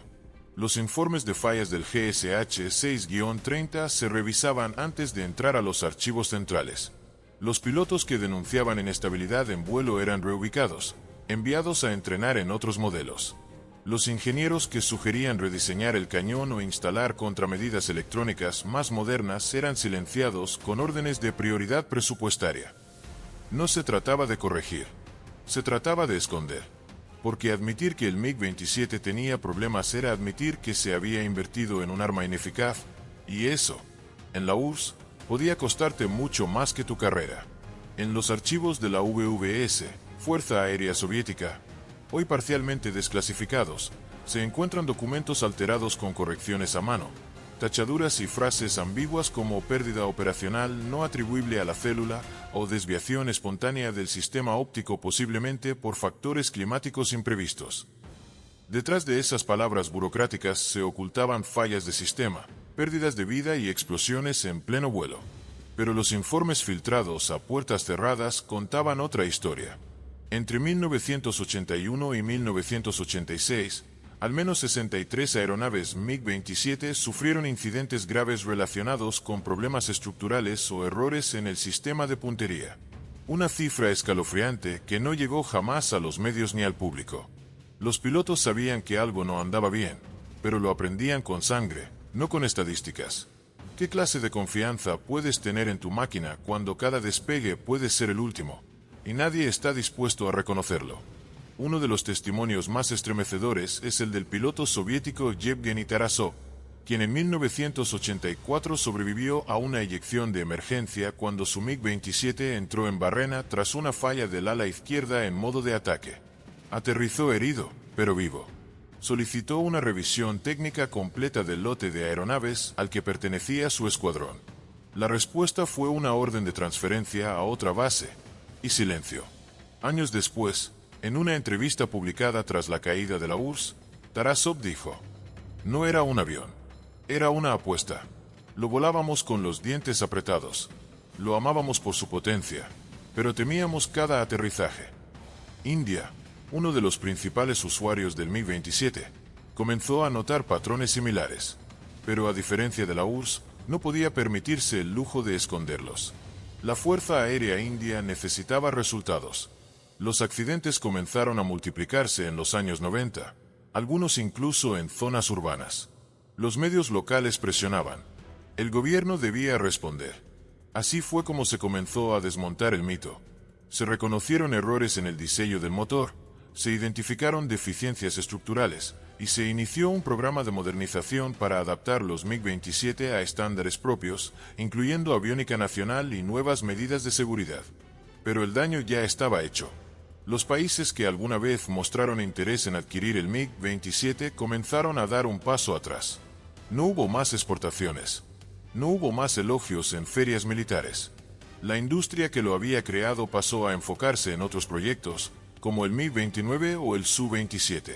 Los informes de fallas del GSH 6-30 se revisaban antes de entrar a los archivos centrales. Los pilotos que denunciaban inestabilidad en vuelo eran reubicados, enviados a entrenar en otros modelos. Los ingenieros que sugerían rediseñar el cañón o instalar contramedidas electrónicas más modernas eran silenciados con órdenes de prioridad presupuestaria. No se trataba de corregir, se trataba de esconder. porque admitir que el MiG-27 tenía problemas era admitir que se había invertido en un arma ineficaz, y eso, en la URSS, podía costarte mucho más que tu carrera. En los archivos de la VVS, Fuerza Aérea Soviética, hoy parcialmente desclasificados, se encuentran documentos alterados con correcciones a mano, tachaduras y frases ambiguas como pérdida operacional no atribuible a la célula o desviación espontánea del sistema óptico posiblemente por factores climáticos imprevistos. Detrás de esas palabras burocráticas se ocultaban fallas de sistema, pérdidas de vida y explosiones en pleno vuelo. Pero los informes filtrados a puertas cerradas contaban otra historia. Entre 1981 y 1986, al menos 63 aeronaves MiG-27 sufrieron incidentes graves relacionados con problemas estructurales o errores en el sistema de puntería. Una cifra escalofriante que no llegó jamás a los medios ni al público. Los pilotos sabían que algo no andaba bien, pero lo aprendían con sangre, no con estadísticas. ¿Qué clase de confianza puedes tener en tu máquina cuando cada despegue puede ser el último, y nadie está dispuesto a reconocerlo? Uno de los testimonios más estremecedores es el del piloto soviético Yevgeny Tarasov, quien en 1984 sobrevivió a una eyección de emergencia cuando su MiG-27 entró en barrena tras una falla del ala izquierda en modo de ataque. Aterrizó herido, pero vivo. Solicitó una revisión técnica completa del lote de aeronaves al que pertenecía su escuadrón. La respuesta fue una orden de transferencia a otra base, y silencio. Años después, en una entrevista publicada tras la caída de la URSS, Tarasov dijo: "No era un avión, era una apuesta. Lo volábamos con los dientes apretados. Lo amábamos por su potencia, pero temíamos cada aterrizaje". India, uno de los principales usuarios del MiG-27, comenzó a notar patrones similares, pero a diferencia de la URSS, no podía permitirse el lujo de esconderlos. La Fuerza Aérea India necesitaba resultados. Los accidentes comenzaron a multiplicarse en los años 90, algunos incluso en zonas urbanas. Los medios locales presionaban. El gobierno debía responder. Así fue como se comenzó a desmontar el mito. Se reconocieron errores en el diseño del motor, se identificaron deficiencias estructurales, y se inició un programa de modernización para adaptar los MiG-27 a estándares propios, incluyendo aviónica nacional y nuevas medidas de seguridad. Pero el daño ya estaba hecho. Los países que alguna vez mostraron interés en adquirir el MiG-27 comenzaron a dar un paso atrás. No hubo más exportaciones. No hubo más elogios en ferias militares. La industria que lo había creado pasó a enfocarse en otros proyectos, como el MiG-29 o el Su-27.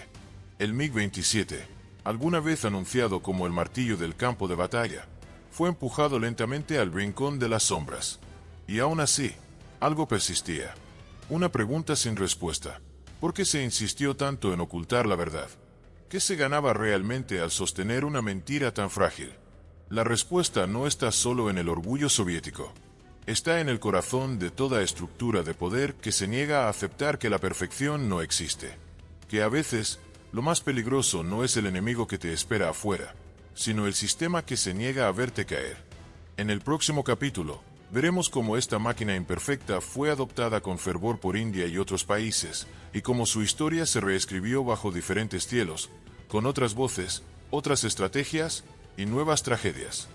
El MiG-27, alguna vez anunciado como el martillo del campo de batalla, fue empujado lentamente al rincón de las sombras. Y aún así, algo persistía. Una pregunta sin respuesta. ¿Por qué se insistió tanto en ocultar la verdad? ¿Qué se ganaba realmente al sostener una mentira tan frágil? La respuesta no está solo en el orgullo soviético. Está en el corazón de toda estructura de poder que se niega a aceptar que la perfección no existe. Que a veces, lo más peligroso no es el enemigo que te espera afuera, sino el sistema que se niega a verte caer. En el próximo capítulo, veremos cómo esta máquina imperfecta fue adoptada con fervor por India y otros países, y cómo su historia se reescribió bajo diferentes cielos, con otras voces, otras estrategias y nuevas tragedias.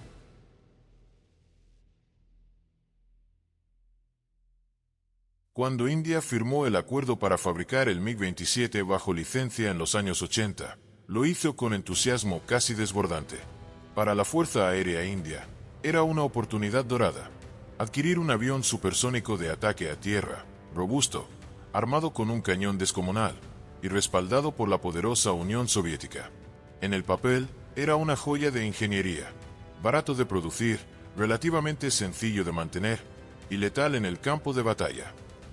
Cuando India firmó el acuerdo para fabricar el MiG-27 bajo licencia en los años 80, lo hizo con entusiasmo casi desbordante. Para la Fuerza Aérea India, era una oportunidad dorada. Adquirir un avión supersónico de ataque a tierra, robusto, armado con un cañón descomunal, y respaldado por la poderosa Unión Soviética. En el papel, era una joya de ingeniería, barato de producir, relativamente sencillo de mantener, y letal en el campo de batalla.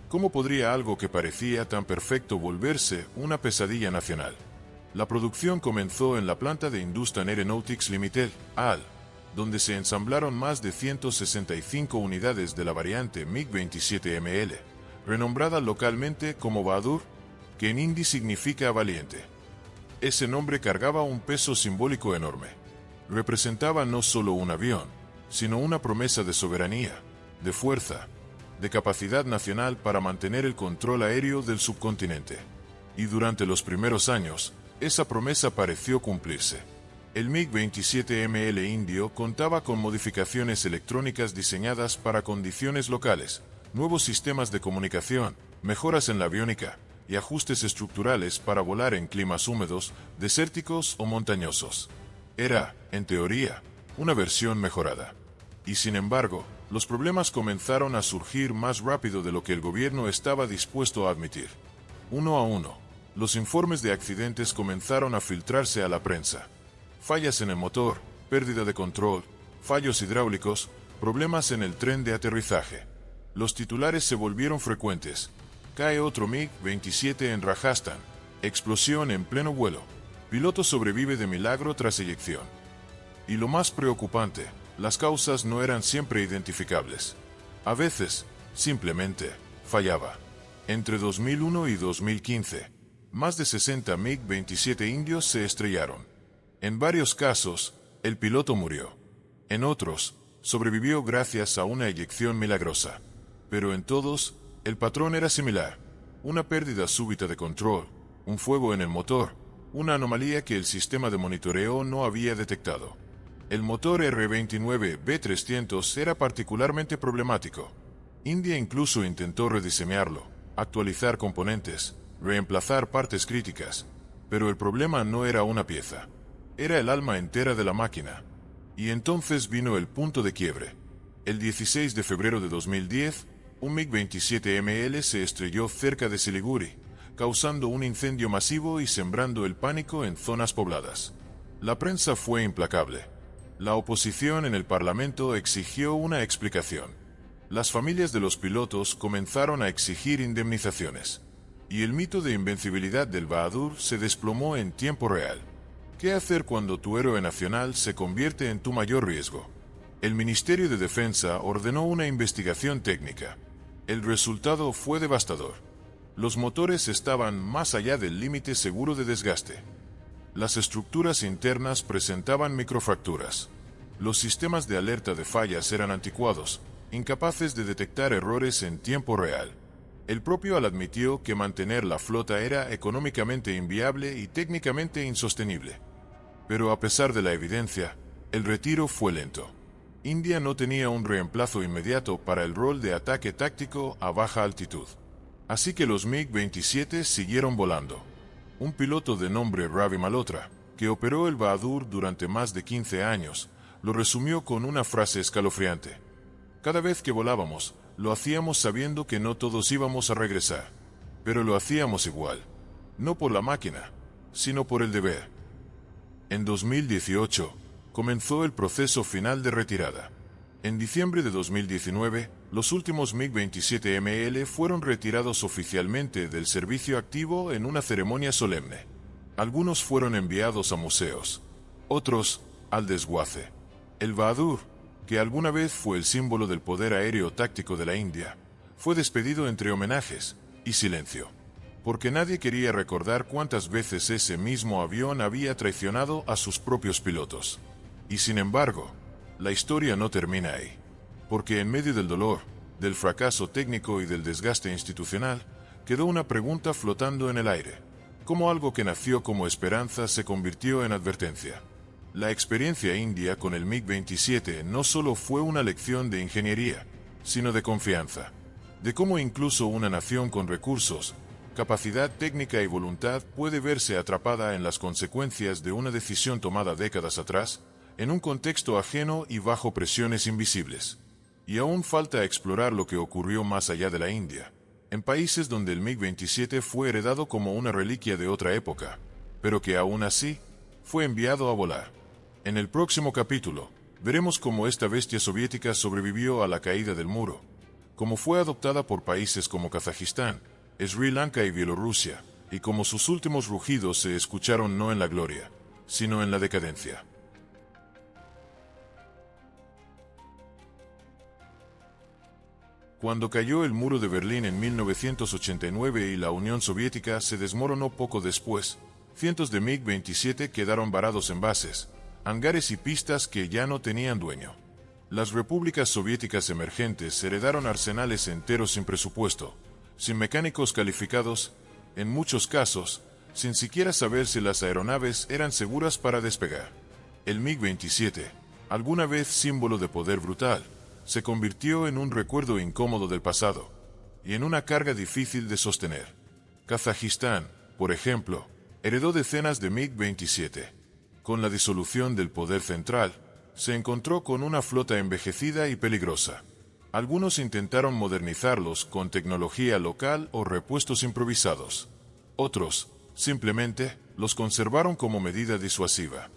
¿Cómo podría algo que parecía tan perfecto volverse una pesadilla nacional? La producción comenzó en la planta de Hindustan Aeronautics Limited, AL, donde se ensamblaron más de 165 unidades de la variante MiG-27ML, renombrada localmente como Bahadur, que en hindi significa valiente. Ese nombre cargaba un peso simbólico enorme. Representaba no solo un avión, sino una promesa de soberanía, de fuerza, de capacidad nacional para mantener el control aéreo del subcontinente. Y durante los primeros años, esa promesa pareció cumplirse. El MiG-27ML indio contaba con modificaciones electrónicas diseñadas para condiciones locales, nuevos sistemas de comunicación, mejoras en la aviónica y ajustes estructurales para volar en climas húmedos, desérticos o montañosos. Era, en teoría, una versión mejorada. Y sin embargo, los problemas comenzaron a surgir más rápido de lo que el gobierno estaba dispuesto a admitir. Uno a uno, los informes de accidentes comenzaron a filtrarse a la prensa. Fallas en el motor, pérdida de control, fallos hidráulicos, problemas en el tren de aterrizaje. Los titulares se volvieron frecuentes. Cae otro MiG-27 en Rajasthan. Explosión en pleno vuelo. Piloto sobrevive de milagro tras eyección. Y lo más preocupante, las causas no eran siempre identificables. A veces, simplemente, fallaba. Entre 2001 y 2015, más de 60 MiG-27 indios se estrellaron. En varios casos, el piloto murió. En otros, sobrevivió gracias a una eyección milagrosa. Pero en todos, el patrón era similar. Una pérdida súbita de control, un fuego en el motor, una anomalía que el sistema de monitoreo no había detectado. El motor R29B300 era particularmente problemático. India incluso intentó rediseñarlo, actualizar componentes, reemplazar partes críticas, pero el problema no era una pieza. Era el alma entera de la máquina. Y entonces vino el punto de quiebre. El 16 de febrero de 2010, un MiG-27ML se estrelló cerca de Siliguri, causando un incendio masivo y sembrando el pánico en zonas pobladas. La prensa fue implacable. La oposición en el Parlamento exigió una explicación. Las familias de los pilotos comenzaron a exigir indemnizaciones. Y el mito de invencibilidad del Bahadur se desplomó en tiempo real. ¿Qué hacer cuando tu héroe nacional se convierte en tu mayor riesgo? El Ministerio de Defensa ordenó una investigación técnica. El resultado fue devastador. Los motores estaban más allá del límite seguro de desgaste. Las estructuras internas presentaban microfracturas. Los sistemas de alerta de fallas eran anticuados, incapaces de detectar errores en tiempo real. El propio AL admitió que mantener la flota era económicamente inviable y técnicamente insostenible. Pero a pesar de la evidencia, el retiro fue lento. India no tenía un reemplazo inmediato para el rol de ataque táctico a baja altitud. Así que los MiG-27 siguieron volando. Un piloto de nombre Ravi Malhotra, que operó el Bahadur durante más de 15 años, lo resumió con una frase escalofriante. Cada vez que volábamos, lo hacíamos sabiendo que no todos íbamos a regresar. Pero lo hacíamos igual. No por la máquina, sino por el deber. En 2018, comenzó el proceso final de retirada. En diciembre de 2019, los últimos MiG-27ML fueron retirados oficialmente del servicio activo en una ceremonia solemne. Algunos fueron enviados a museos, otros al desguace. El Bahadur, que alguna vez fue el símbolo del poder aéreo táctico de la India, fue despedido entre homenajes y silencio, porque nadie quería recordar cuántas veces ese mismo avión había traicionado a sus propios pilotos. Y sin embargo, la historia no termina ahí, porque en medio del dolor, del fracaso técnico y del desgaste institucional, quedó una pregunta flotando en el aire. ¿Cómo algo que nació como esperanza se convirtió en advertencia? La experiencia india con el MiG-27 no solo fue una lección de ingeniería, sino de confianza, de cómo incluso una nación con recursos, capacidad técnica y voluntad puede verse atrapada en las consecuencias de una decisión tomada décadas atrás, en un contexto ajeno y bajo presiones invisibles. Y aún falta explorar lo que ocurrió más allá de la India, en países donde el MiG-27 fue heredado como una reliquia de otra época, pero que aún así fue enviado a volar. En el próximo capítulo, veremos cómo esta bestia soviética sobrevivió a la caída del muro, cómo fue adoptada por países como Kazajistán, Sri Lanka y Bielorrusia, y cómo sus últimos rugidos se escucharon no en la gloria, sino en la decadencia. Cuando cayó el muro de Berlín en 1989 y la Unión Soviética se desmoronó poco después, cientos de MiG-27 quedaron varados en bases, hangares y pistas que ya no tenían dueño. Las repúblicas soviéticas emergentes heredaron arsenales enteros sin presupuesto, sin mecánicos calificados en muchos casos, sin siquiera saber si las aeronaves eran seguras para despegar. El MiG-27, alguna vez símbolo de poder brutal, se convirtió en un recuerdo incómodo del pasado y en una carga difícil de sostener. Kazajistán, por ejemplo, heredó decenas de MiG-27. Con la disolución del poder central, se encontró con una flota envejecida y peligrosa. Algunos intentaron modernizarlos con tecnología local o repuestos improvisados. Otros, simplemente, los conservaron como medida disuasiva.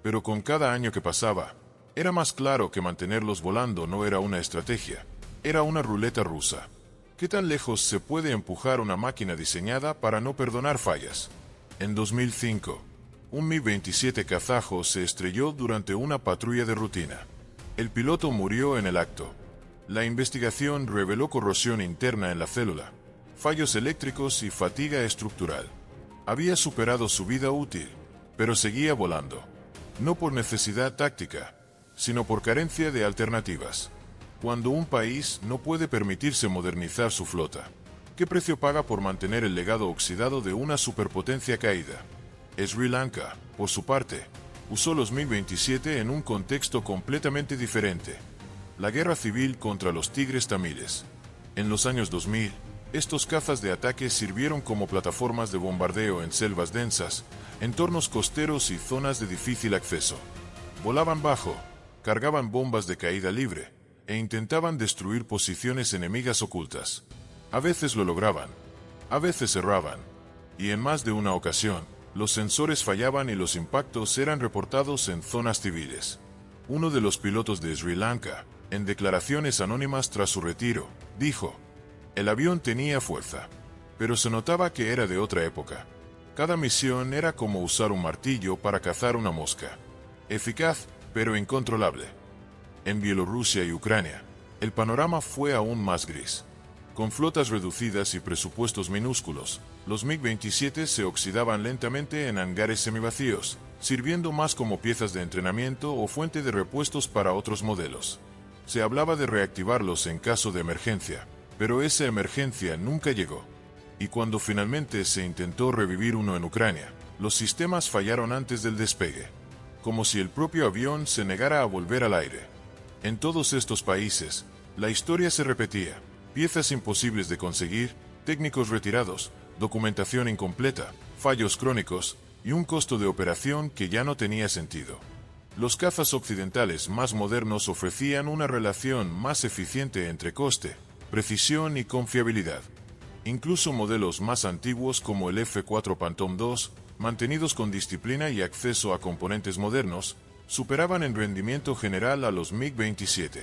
Pero con cada año que pasaba, era más claro que mantenerlos volando no era una estrategia, era una ruleta rusa. ¿Qué tan lejos se puede empujar una máquina diseñada para no perdonar fallas? En 2005, un MiG-27 kazajo se estrelló durante una patrulla de rutina. El piloto murió en el acto. La investigación reveló corrosión interna en la célula, fallos eléctricos y fatiga estructural. Había superado su vida útil, pero seguía volando. No por necesidad táctica, sino por carencia de alternativas. Cuando un país no puede permitirse modernizar su flota, ¿qué precio paga por mantener el legado oxidado de una superpotencia caída? Sri Lanka, por su parte, usó los MiG-27 en un contexto completamente diferente: la guerra civil contra los tigres tamiles. En los años 2000, estos cazas de ataque sirvieron como plataformas de bombardeo en selvas densas, entornos costeros y zonas de difícil acceso. Volaban bajo, cargaban bombas de caída libre e intentaban destruir posiciones enemigas ocultas. A veces lo lograban, a veces erraban, y en más de una ocasión, los sensores fallaban y los impactos eran reportados en zonas civiles. Uno de los pilotos de Sri Lanka, en declaraciones anónimas tras su retiro, dijo: "El avión tenía fuerza, pero se notaba que era de otra época. Cada misión era como usar un martillo para cazar una mosca. Eficaz, pero incontrolable". En Bielorrusia y Ucrania, el panorama fue aún más gris. Con flotas reducidas y presupuestos minúsculos, los MiG-27 se oxidaban lentamente en hangares semivacíos, sirviendo más como piezas de entrenamiento o fuente de repuestos para otros modelos. Se hablaba de reactivarlos en caso de emergencia, pero esa emergencia nunca llegó. Y cuando finalmente se intentó revivir uno en Ucrania, los sistemas fallaron antes del despegue, como si el propio avión se negara a volver al aire. En todos estos países, la historia se repetía: piezas imposibles de conseguir, técnicos retirados, documentación incompleta, fallos crónicos y un costo de operación que ya no tenía sentido. Los cazas occidentales más modernos ofrecían una relación más eficiente entre coste, precisión y confiabilidad. Incluso modelos más antiguos como el F-4 Phantom II, mantenidos con disciplina y acceso a componentes modernos, superaban en rendimiento general a los MiG-27.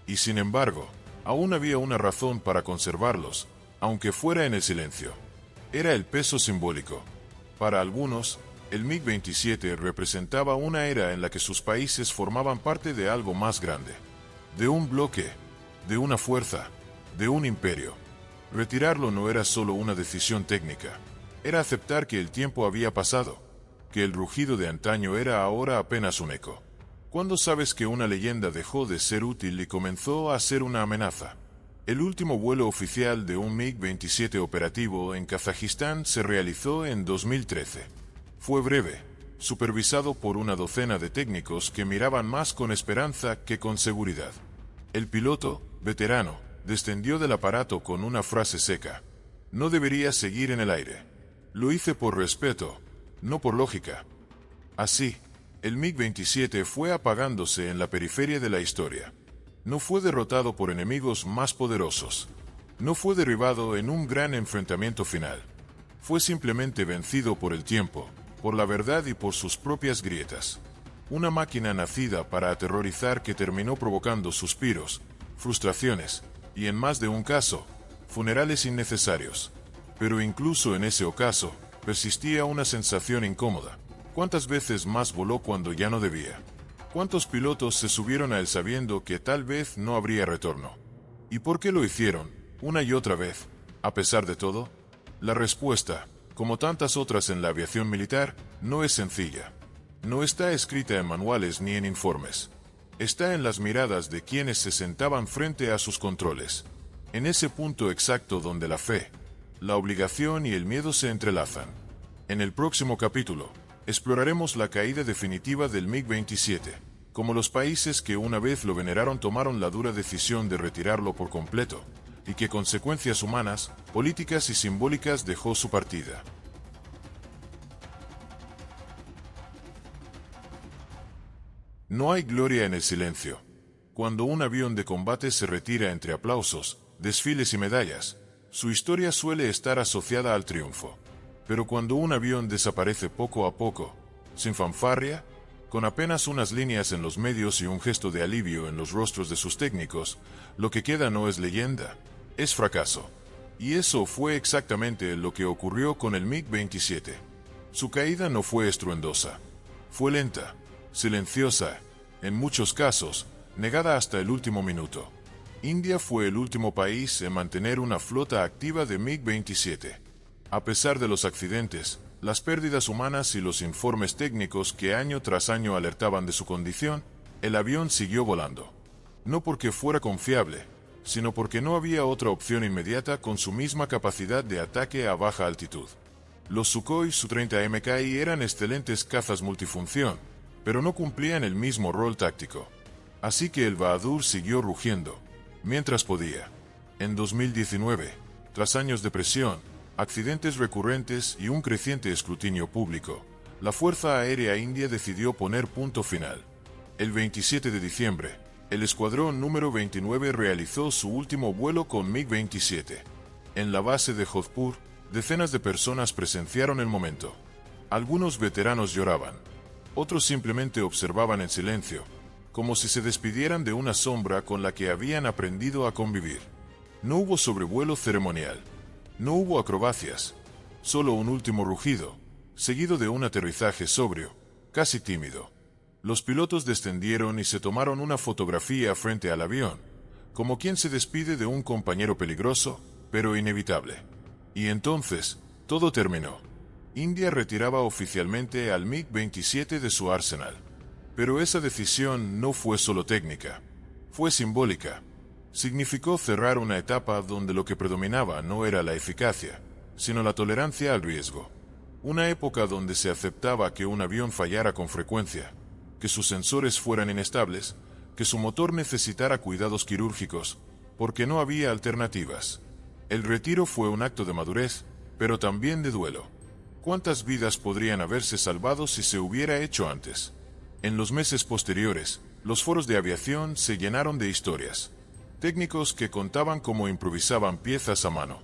Y sin embargo, aún había una razón para conservarlos, aunque fuera en el silencio. Era el peso simbólico. Para algunos, el MiG-27 representaba una era en la que sus países formaban parte de algo más grande. De un bloque, de una fuerza, de un imperio. Retirarlo no era solo una decisión técnica, era aceptar que el tiempo había pasado, que el rugido de antaño era ahora apenas un eco. ¿Cuándo sabes que una leyenda dejó de ser útil y comenzó a ser una amenaza? El último vuelo oficial de un MiG-27 operativo en Kazajistán se realizó en 2013. Fue breve, supervisado por una docena de técnicos que miraban más con esperanza que con seguridad. El piloto, veterano, descendió del aparato con una frase seca: "No debería seguir en el aire. Lo hice por respeto, no por lógica". Así, el MiG-27 fue apagándose en la periferia de la historia. No fue derrotado por enemigos más poderosos. No fue derribado en un gran enfrentamiento final. Fue simplemente vencido por el tiempo, por la verdad y por sus propias grietas. Una máquina nacida para aterrorizar que terminó provocando suspiros, frustraciones y, en más de un caso, funerales innecesarios. Pero incluso en ese ocaso, persistía una sensación incómoda. ¿Cuántas veces más voló cuando ya no debía? ¿Cuántos pilotos se subieron a él sabiendo que tal vez no habría retorno? ¿Y por qué lo hicieron, una y otra vez, a pesar de todo? La respuesta, como tantas otras en la aviación militar, no es sencilla. No está escrita en manuales ni en informes. Está en las miradas de quienes se sentaban frente a sus controles. En ese punto exacto donde la fe, la obligación y el miedo se entrelazan. En el próximo capítulo, exploraremos la caída definitiva del MiG-27, como los países que una vez lo veneraron tomaron la dura decisión de retirarlo por completo, y qué consecuencias humanas, políticas y simbólicas dejó su partida. No hay gloria en el silencio. Cuando un avión de combate se retira entre aplausos, desfiles y medallas, su historia suele estar asociada al triunfo. Pero cuando un avión desaparece poco a poco, sin fanfarria, con apenas unas líneas en los medios y un gesto de alivio en los rostros de sus técnicos, lo que queda no es leyenda, es fracaso. Y eso fue exactamente lo que ocurrió con el MiG-27. Su caída no fue estruendosa. Fue lenta, silenciosa, en muchos casos, negada hasta el último minuto. India fue el último país en mantener una flota activa de MiG-27. A pesar de los accidentes, las pérdidas humanas y los informes técnicos que año tras año alertaban de su condición, el avión siguió volando. No porque fuera confiable, sino porque no había otra opción inmediata con su misma capacidad de ataque a baja altitud. Los Sukhoi Su-30 MKI eran excelentes cazas multifunción, pero no cumplían el mismo rol táctico. Así que el Bahadur siguió rugiendo, mientras podía. En 2019, tras años de presión, accidentes recurrentes y un creciente escrutinio público, la Fuerza Aérea India decidió poner punto final. El 27 de diciembre, el escuadrón número 29 realizó su último vuelo con MiG-27. En la base de Jodhpur, decenas de personas presenciaron el momento. Algunos veteranos lloraban, otros simplemente observaban en silencio, como si se despidieran de una sombra con la que habían aprendido a convivir. No hubo sobrevuelo ceremonial. No hubo acrobacias, solo un último rugido, seguido de un aterrizaje sobrio, casi tímido. Los pilotos descendieron y se tomaron una fotografía frente al avión, como quien se despide de un compañero peligroso, pero inevitable. Y entonces, todo terminó. India retiraba oficialmente al MiG-27 de su arsenal. Pero esa decisión no fue solo técnica, fue simbólica. Significó cerrar una etapa donde lo que predominaba no era la eficacia, sino la tolerancia al riesgo. Una época donde se aceptaba que un avión fallara con frecuencia, que sus sensores fueran inestables, que su motor necesitara cuidados quirúrgicos, porque no había alternativas. El retiro fue un acto de madurez, pero también de duelo. ¿Cuántas vidas podrían haberse salvado si se hubiera hecho antes? En los meses posteriores, los foros de aviación se llenaron de historias. Técnicos que contaban cómo improvisaban piezas a mano.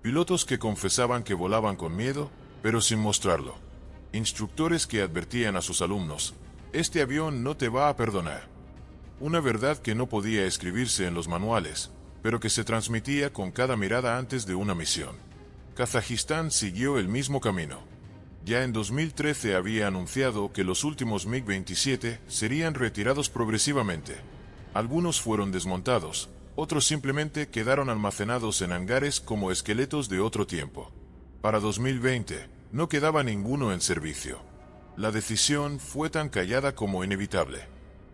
Pilotos que confesaban que volaban con miedo, pero sin mostrarlo. Instructores que advertían a sus alumnos, este avión no te va a perdonar. Una verdad que no podía escribirse en los manuales, pero que se transmitía con cada mirada antes de una misión. Kazajistán siguió el mismo camino. Ya en 2013 había anunciado que los últimos MiG-27 serían retirados progresivamente. Algunos fueron desmontados, otros simplemente quedaron almacenados en hangares como esqueletos de otro tiempo. Para 2020, no quedaba ninguno en servicio. La decisión fue tan callada como inevitable.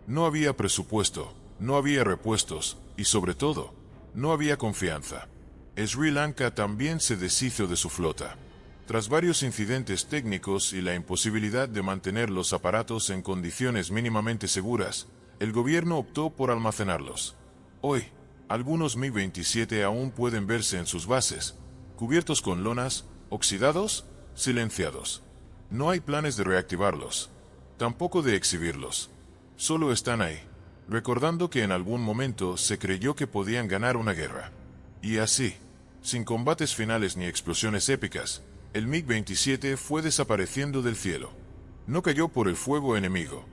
No había presupuesto, no había repuestos, y sobre todo, no había confianza. Sri Lanka también se deshizo de su flota. Tras varios incidentes técnicos y la imposibilidad de mantener los aparatos en condiciones mínimamente seguras, el gobierno optó por almacenarlos. Hoy, algunos MiG-27 aún pueden verse en sus bases, cubiertos con lonas, oxidados, silenciados. No hay planes de reactivarlos, tampoco de exhibirlos. Solo están ahí, recordando que en algún momento se creyó que podían ganar una guerra. Y así, sin combates finales ni explosiones épicas, el MiG-27 fue desapareciendo del cielo. No cayó por el fuego enemigo,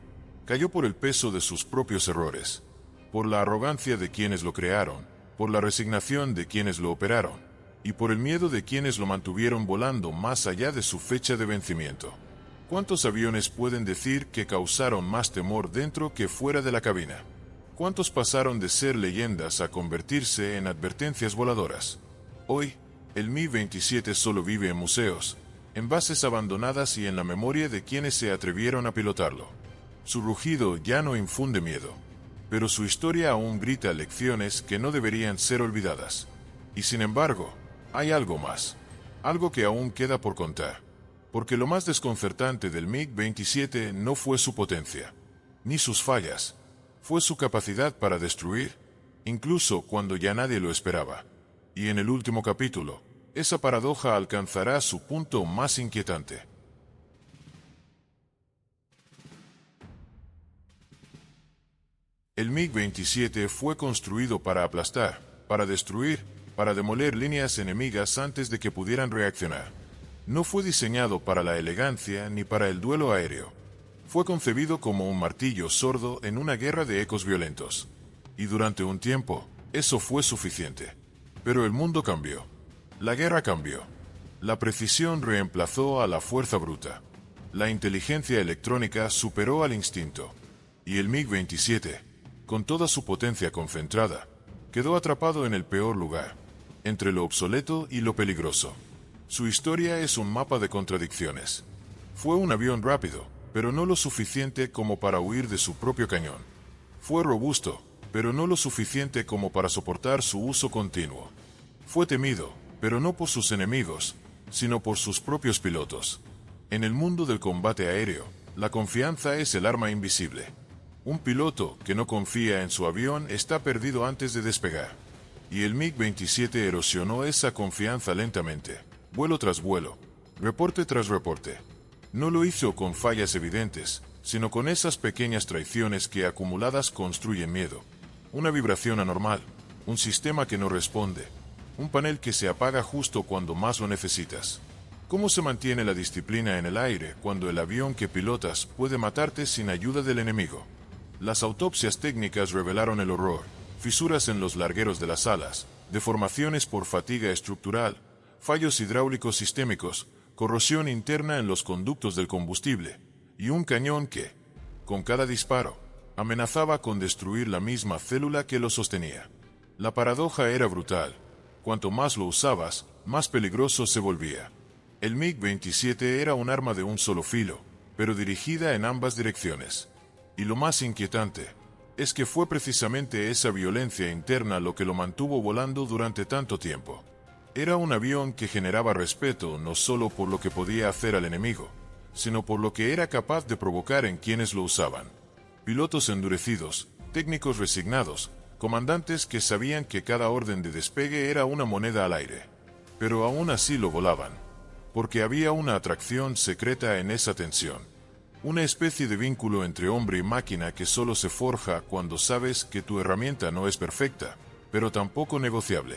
cayó por el peso de sus propios errores, por la arrogancia de quienes lo crearon, por la resignación de quienes lo operaron, y por el miedo de quienes lo mantuvieron volando más allá de su fecha de vencimiento. ¿Cuántos aviones pueden decir que causaron más temor dentro que fuera de la cabina? ¿Cuántos pasaron de ser leyendas a convertirse en advertencias voladoras? Hoy, el MiG-27 solo vive en museos, en bases abandonadas y en la memoria de quienes se atrevieron a pilotarlo. Su rugido ya no infunde miedo, pero su historia aún grita lecciones que no deberían ser olvidadas. Y sin embargo, hay algo más. algo que aún queda por contar. Porque lo más desconcertante del MiG-27 no fue su potencia, ni sus fallas, fue su capacidad para destruir, incluso cuando ya nadie lo esperaba. Y en el último capítulo, esa paradoja alcanzará su punto más inquietante. El MiG-27 fue construido para aplastar, para destruir, para demoler líneas enemigas antes de que pudieran reaccionar. No fue diseñado para la elegancia ni para el duelo aéreo. Fue concebido como un martillo sordo en una guerra de ecos violentos. Y durante un tiempo, eso fue suficiente. Pero el mundo cambió. La guerra cambió. La precisión reemplazó a la fuerza bruta. La inteligencia electrónica superó al instinto. Y el MiG-27, con toda su potencia concentrada, quedó atrapado en el peor lugar, entre lo obsoleto y lo peligroso. Su historia es un mapa de contradicciones. Fue un avión rápido, pero no lo suficiente como para huir de su propio cañón. Fue robusto, pero no lo suficiente como para soportar su uso continuo. Fue temido, pero no por sus enemigos, sino por sus propios pilotos. En el mundo del combate aéreo, la confianza es el arma invisible. Un piloto que no confía en su avión está perdido antes de despegar. Y el MiG-27 erosionó esa confianza lentamente, vuelo tras vuelo, reporte tras reporte. No lo hizo con fallas evidentes, sino con esas pequeñas traiciones que acumuladas construyen miedo. Una vibración anormal, un sistema que no responde, un panel que se apaga justo cuando más lo necesitas. ¿Cómo se mantiene la disciplina en el aire cuando el avión que pilotas puede matarte sin ayuda del enemigo? Las autopsias técnicas revelaron el horror, fisuras en los largueros de las alas, deformaciones por fatiga estructural, fallos hidráulicos sistémicos, corrosión interna en los conductos del combustible, y un cañón que, con cada disparo, amenazaba con destruir la misma célula que lo sostenía. La paradoja era brutal. Cuanto más lo usabas, más peligroso se volvía. El MiG-27 era un arma de un solo filo, pero dirigida en ambas direcciones. Y lo más inquietante es que fue precisamente esa violencia interna lo que lo mantuvo volando durante tanto tiempo. Era un avión que generaba respeto no solo por lo que podía hacer al enemigo, sino por lo que era capaz de provocar en quienes lo usaban. Pilotos endurecidos, técnicos resignados, comandantes que sabían que cada orden de despegue era una moneda al aire. Pero aún así lo volaban, porque había una atracción secreta en esa tensión. Una especie de vínculo entre hombre y máquina que solo se forja cuando sabes que tu herramienta no es perfecta, pero tampoco negociable.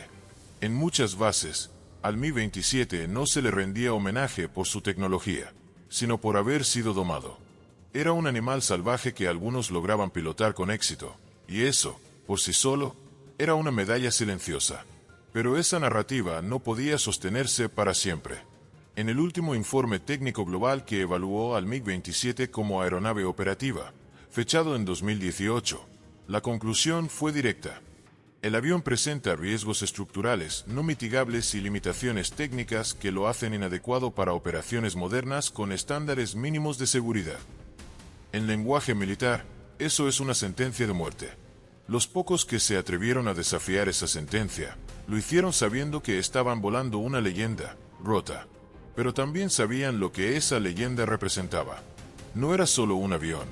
En muchas bases, al Mi-27 no se le rendía homenaje por su tecnología, sino por haber sido domado. Era un animal salvaje que algunos lograban pilotar con éxito, y eso, por sí solo, era una medalla silenciosa. Pero esa narrativa no podía sostenerse para siempre. En el último informe técnico global que evaluó al MiG-27 como aeronave operativa, fechado en 2018, la conclusión fue directa. El avión presenta riesgos estructurales no mitigables y limitaciones técnicas que lo hacen inadecuado para operaciones modernas con estándares mínimos de seguridad. En lenguaje militar, eso es una sentencia de muerte. Los pocos que se atrevieron a desafiar esa sentencia, lo hicieron sabiendo que estaban volando una leyenda, rota. Pero también sabían lo que esa leyenda representaba. No era solo un avión,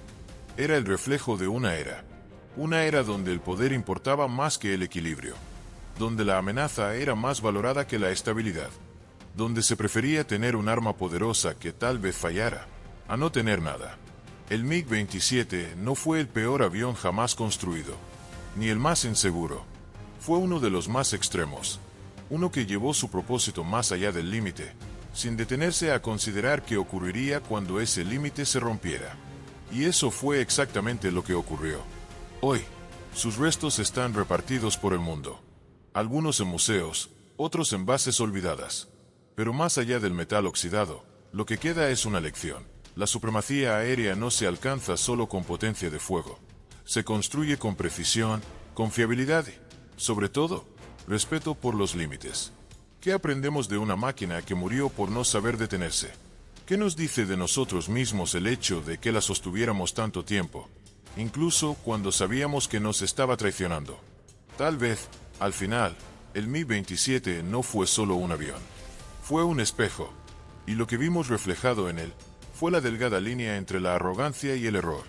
era el reflejo de una era donde el poder importaba más que el equilibrio, donde la amenaza era más valorada que la estabilidad, donde se prefería tener un arma poderosa que tal vez fallara, a no tener nada. El MiG-27 no fue el peor avión jamás construido, ni el más inseguro. Fue uno de los más extremos, uno que llevó su propósito más allá del límite, sin detenerse a considerar qué ocurriría cuando ese límite se rompiera. Y eso fue exactamente lo que ocurrió. Hoy, sus restos están repartidos por el mundo. Algunos en museos, otros en bases olvidadas. Pero más allá del metal oxidado, lo que queda es una lección. La supremacía aérea no se alcanza solo con potencia de fuego. Se construye con precisión, con fiabilidad y, sobre todo, respeto por los límites. ¿Qué aprendemos de una máquina que murió por no saber detenerse? ¿Qué nos dice de nosotros mismos el hecho de que la sostuviéramos tanto tiempo, incluso cuando sabíamos que nos estaba traicionando? Tal vez, al final, el Mi-27 no fue solo un avión. Fue un espejo, y lo que vimos reflejado en él fue la delgada línea entre la arrogancia y el error.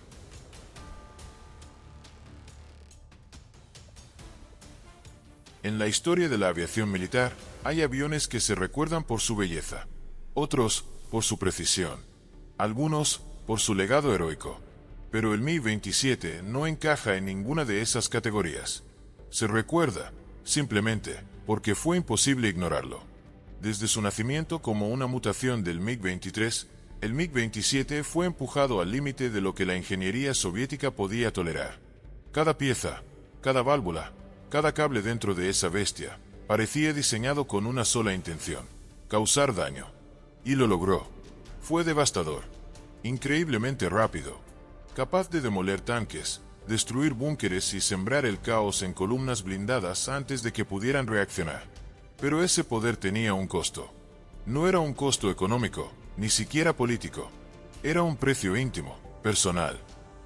En la historia de la aviación militar, hay aviones que se recuerdan por su belleza, otros por su precisión, algunos por su legado heroico. Pero el MiG-27 no encaja en ninguna de esas categorías. Se recuerda, simplemente, porque fue imposible ignorarlo. Desde su nacimiento como una mutación del MiG-23, el MiG-27 fue empujado al límite de lo que la ingeniería soviética podía tolerar. Cada pieza, cada válvula, cada cable dentro de esa bestia, parecía diseñado con una sola intención: causar daño. Y lo logró. Fue devastador, increíblemente rápido, capaz de demoler tanques, destruir búnkeres y sembrar el caos en columnas blindadas antes de que pudieran reaccionar. Pero ese poder tenía un costo. No era un costo económico, ni siquiera político. Era un precio íntimo, personal.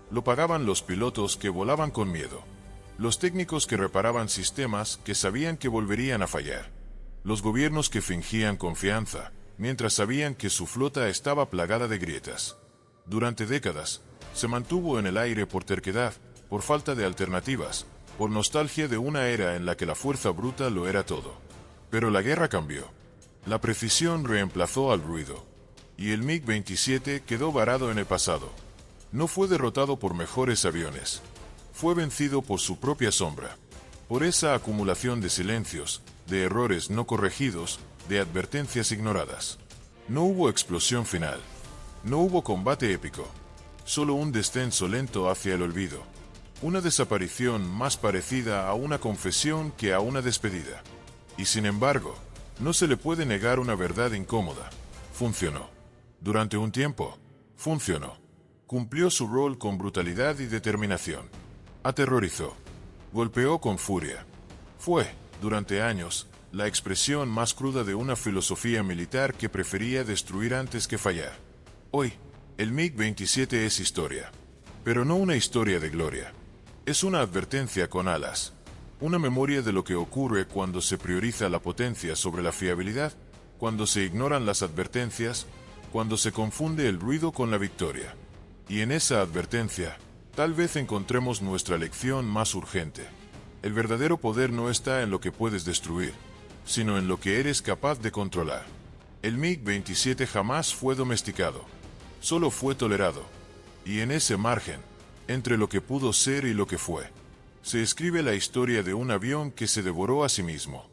Lo pagaban los pilotos que volaban con miedo, los técnicos que reparaban sistemas que sabían que volverían a fallar, los gobiernos que fingían confianza, mientras sabían que su flota estaba plagada de grietas. Durante décadas, se mantuvo en el aire por terquedad, por falta de alternativas, por nostalgia de una era en la que la fuerza bruta lo era todo. Pero la guerra cambió. La precisión reemplazó al ruido, y el MiG-27 quedó varado en el pasado. No fue derrotado por mejores aviones. Fue vencido por su propia sombra, por esa acumulación de silencios, de errores no corregidos, de advertencias ignoradas. No hubo explosión final. No hubo combate épico. Solo un descenso lento hacia el olvido. Una desaparición más parecida a una confesión que a una despedida. Y sin embargo, no se le puede negar una verdad incómoda. Funcionó. Durante un tiempo, funcionó. Cumplió su rol con brutalidad y determinación. Aterrorizó. Golpeó con furia. Fue, durante años, la expresión más cruda de una filosofía militar que prefería destruir antes que fallar. Hoy, el MiG-27 es historia. Pero no una historia de gloria. Es una advertencia con alas. Una memoria de lo que ocurre cuando se prioriza la potencia sobre la fiabilidad, cuando se ignoran las advertencias, cuando se confunde el ruido con la victoria. Y en esa advertencia, tal vez encontremos nuestra lección más urgente. El verdadero poder no está en lo que puedes destruir, sino en lo que eres capaz de controlar. El MiG-27 jamás fue domesticado, solo fue tolerado. Y en ese margen, entre lo que pudo ser y lo que fue, se escribe la historia de un avión que se devoró a sí mismo.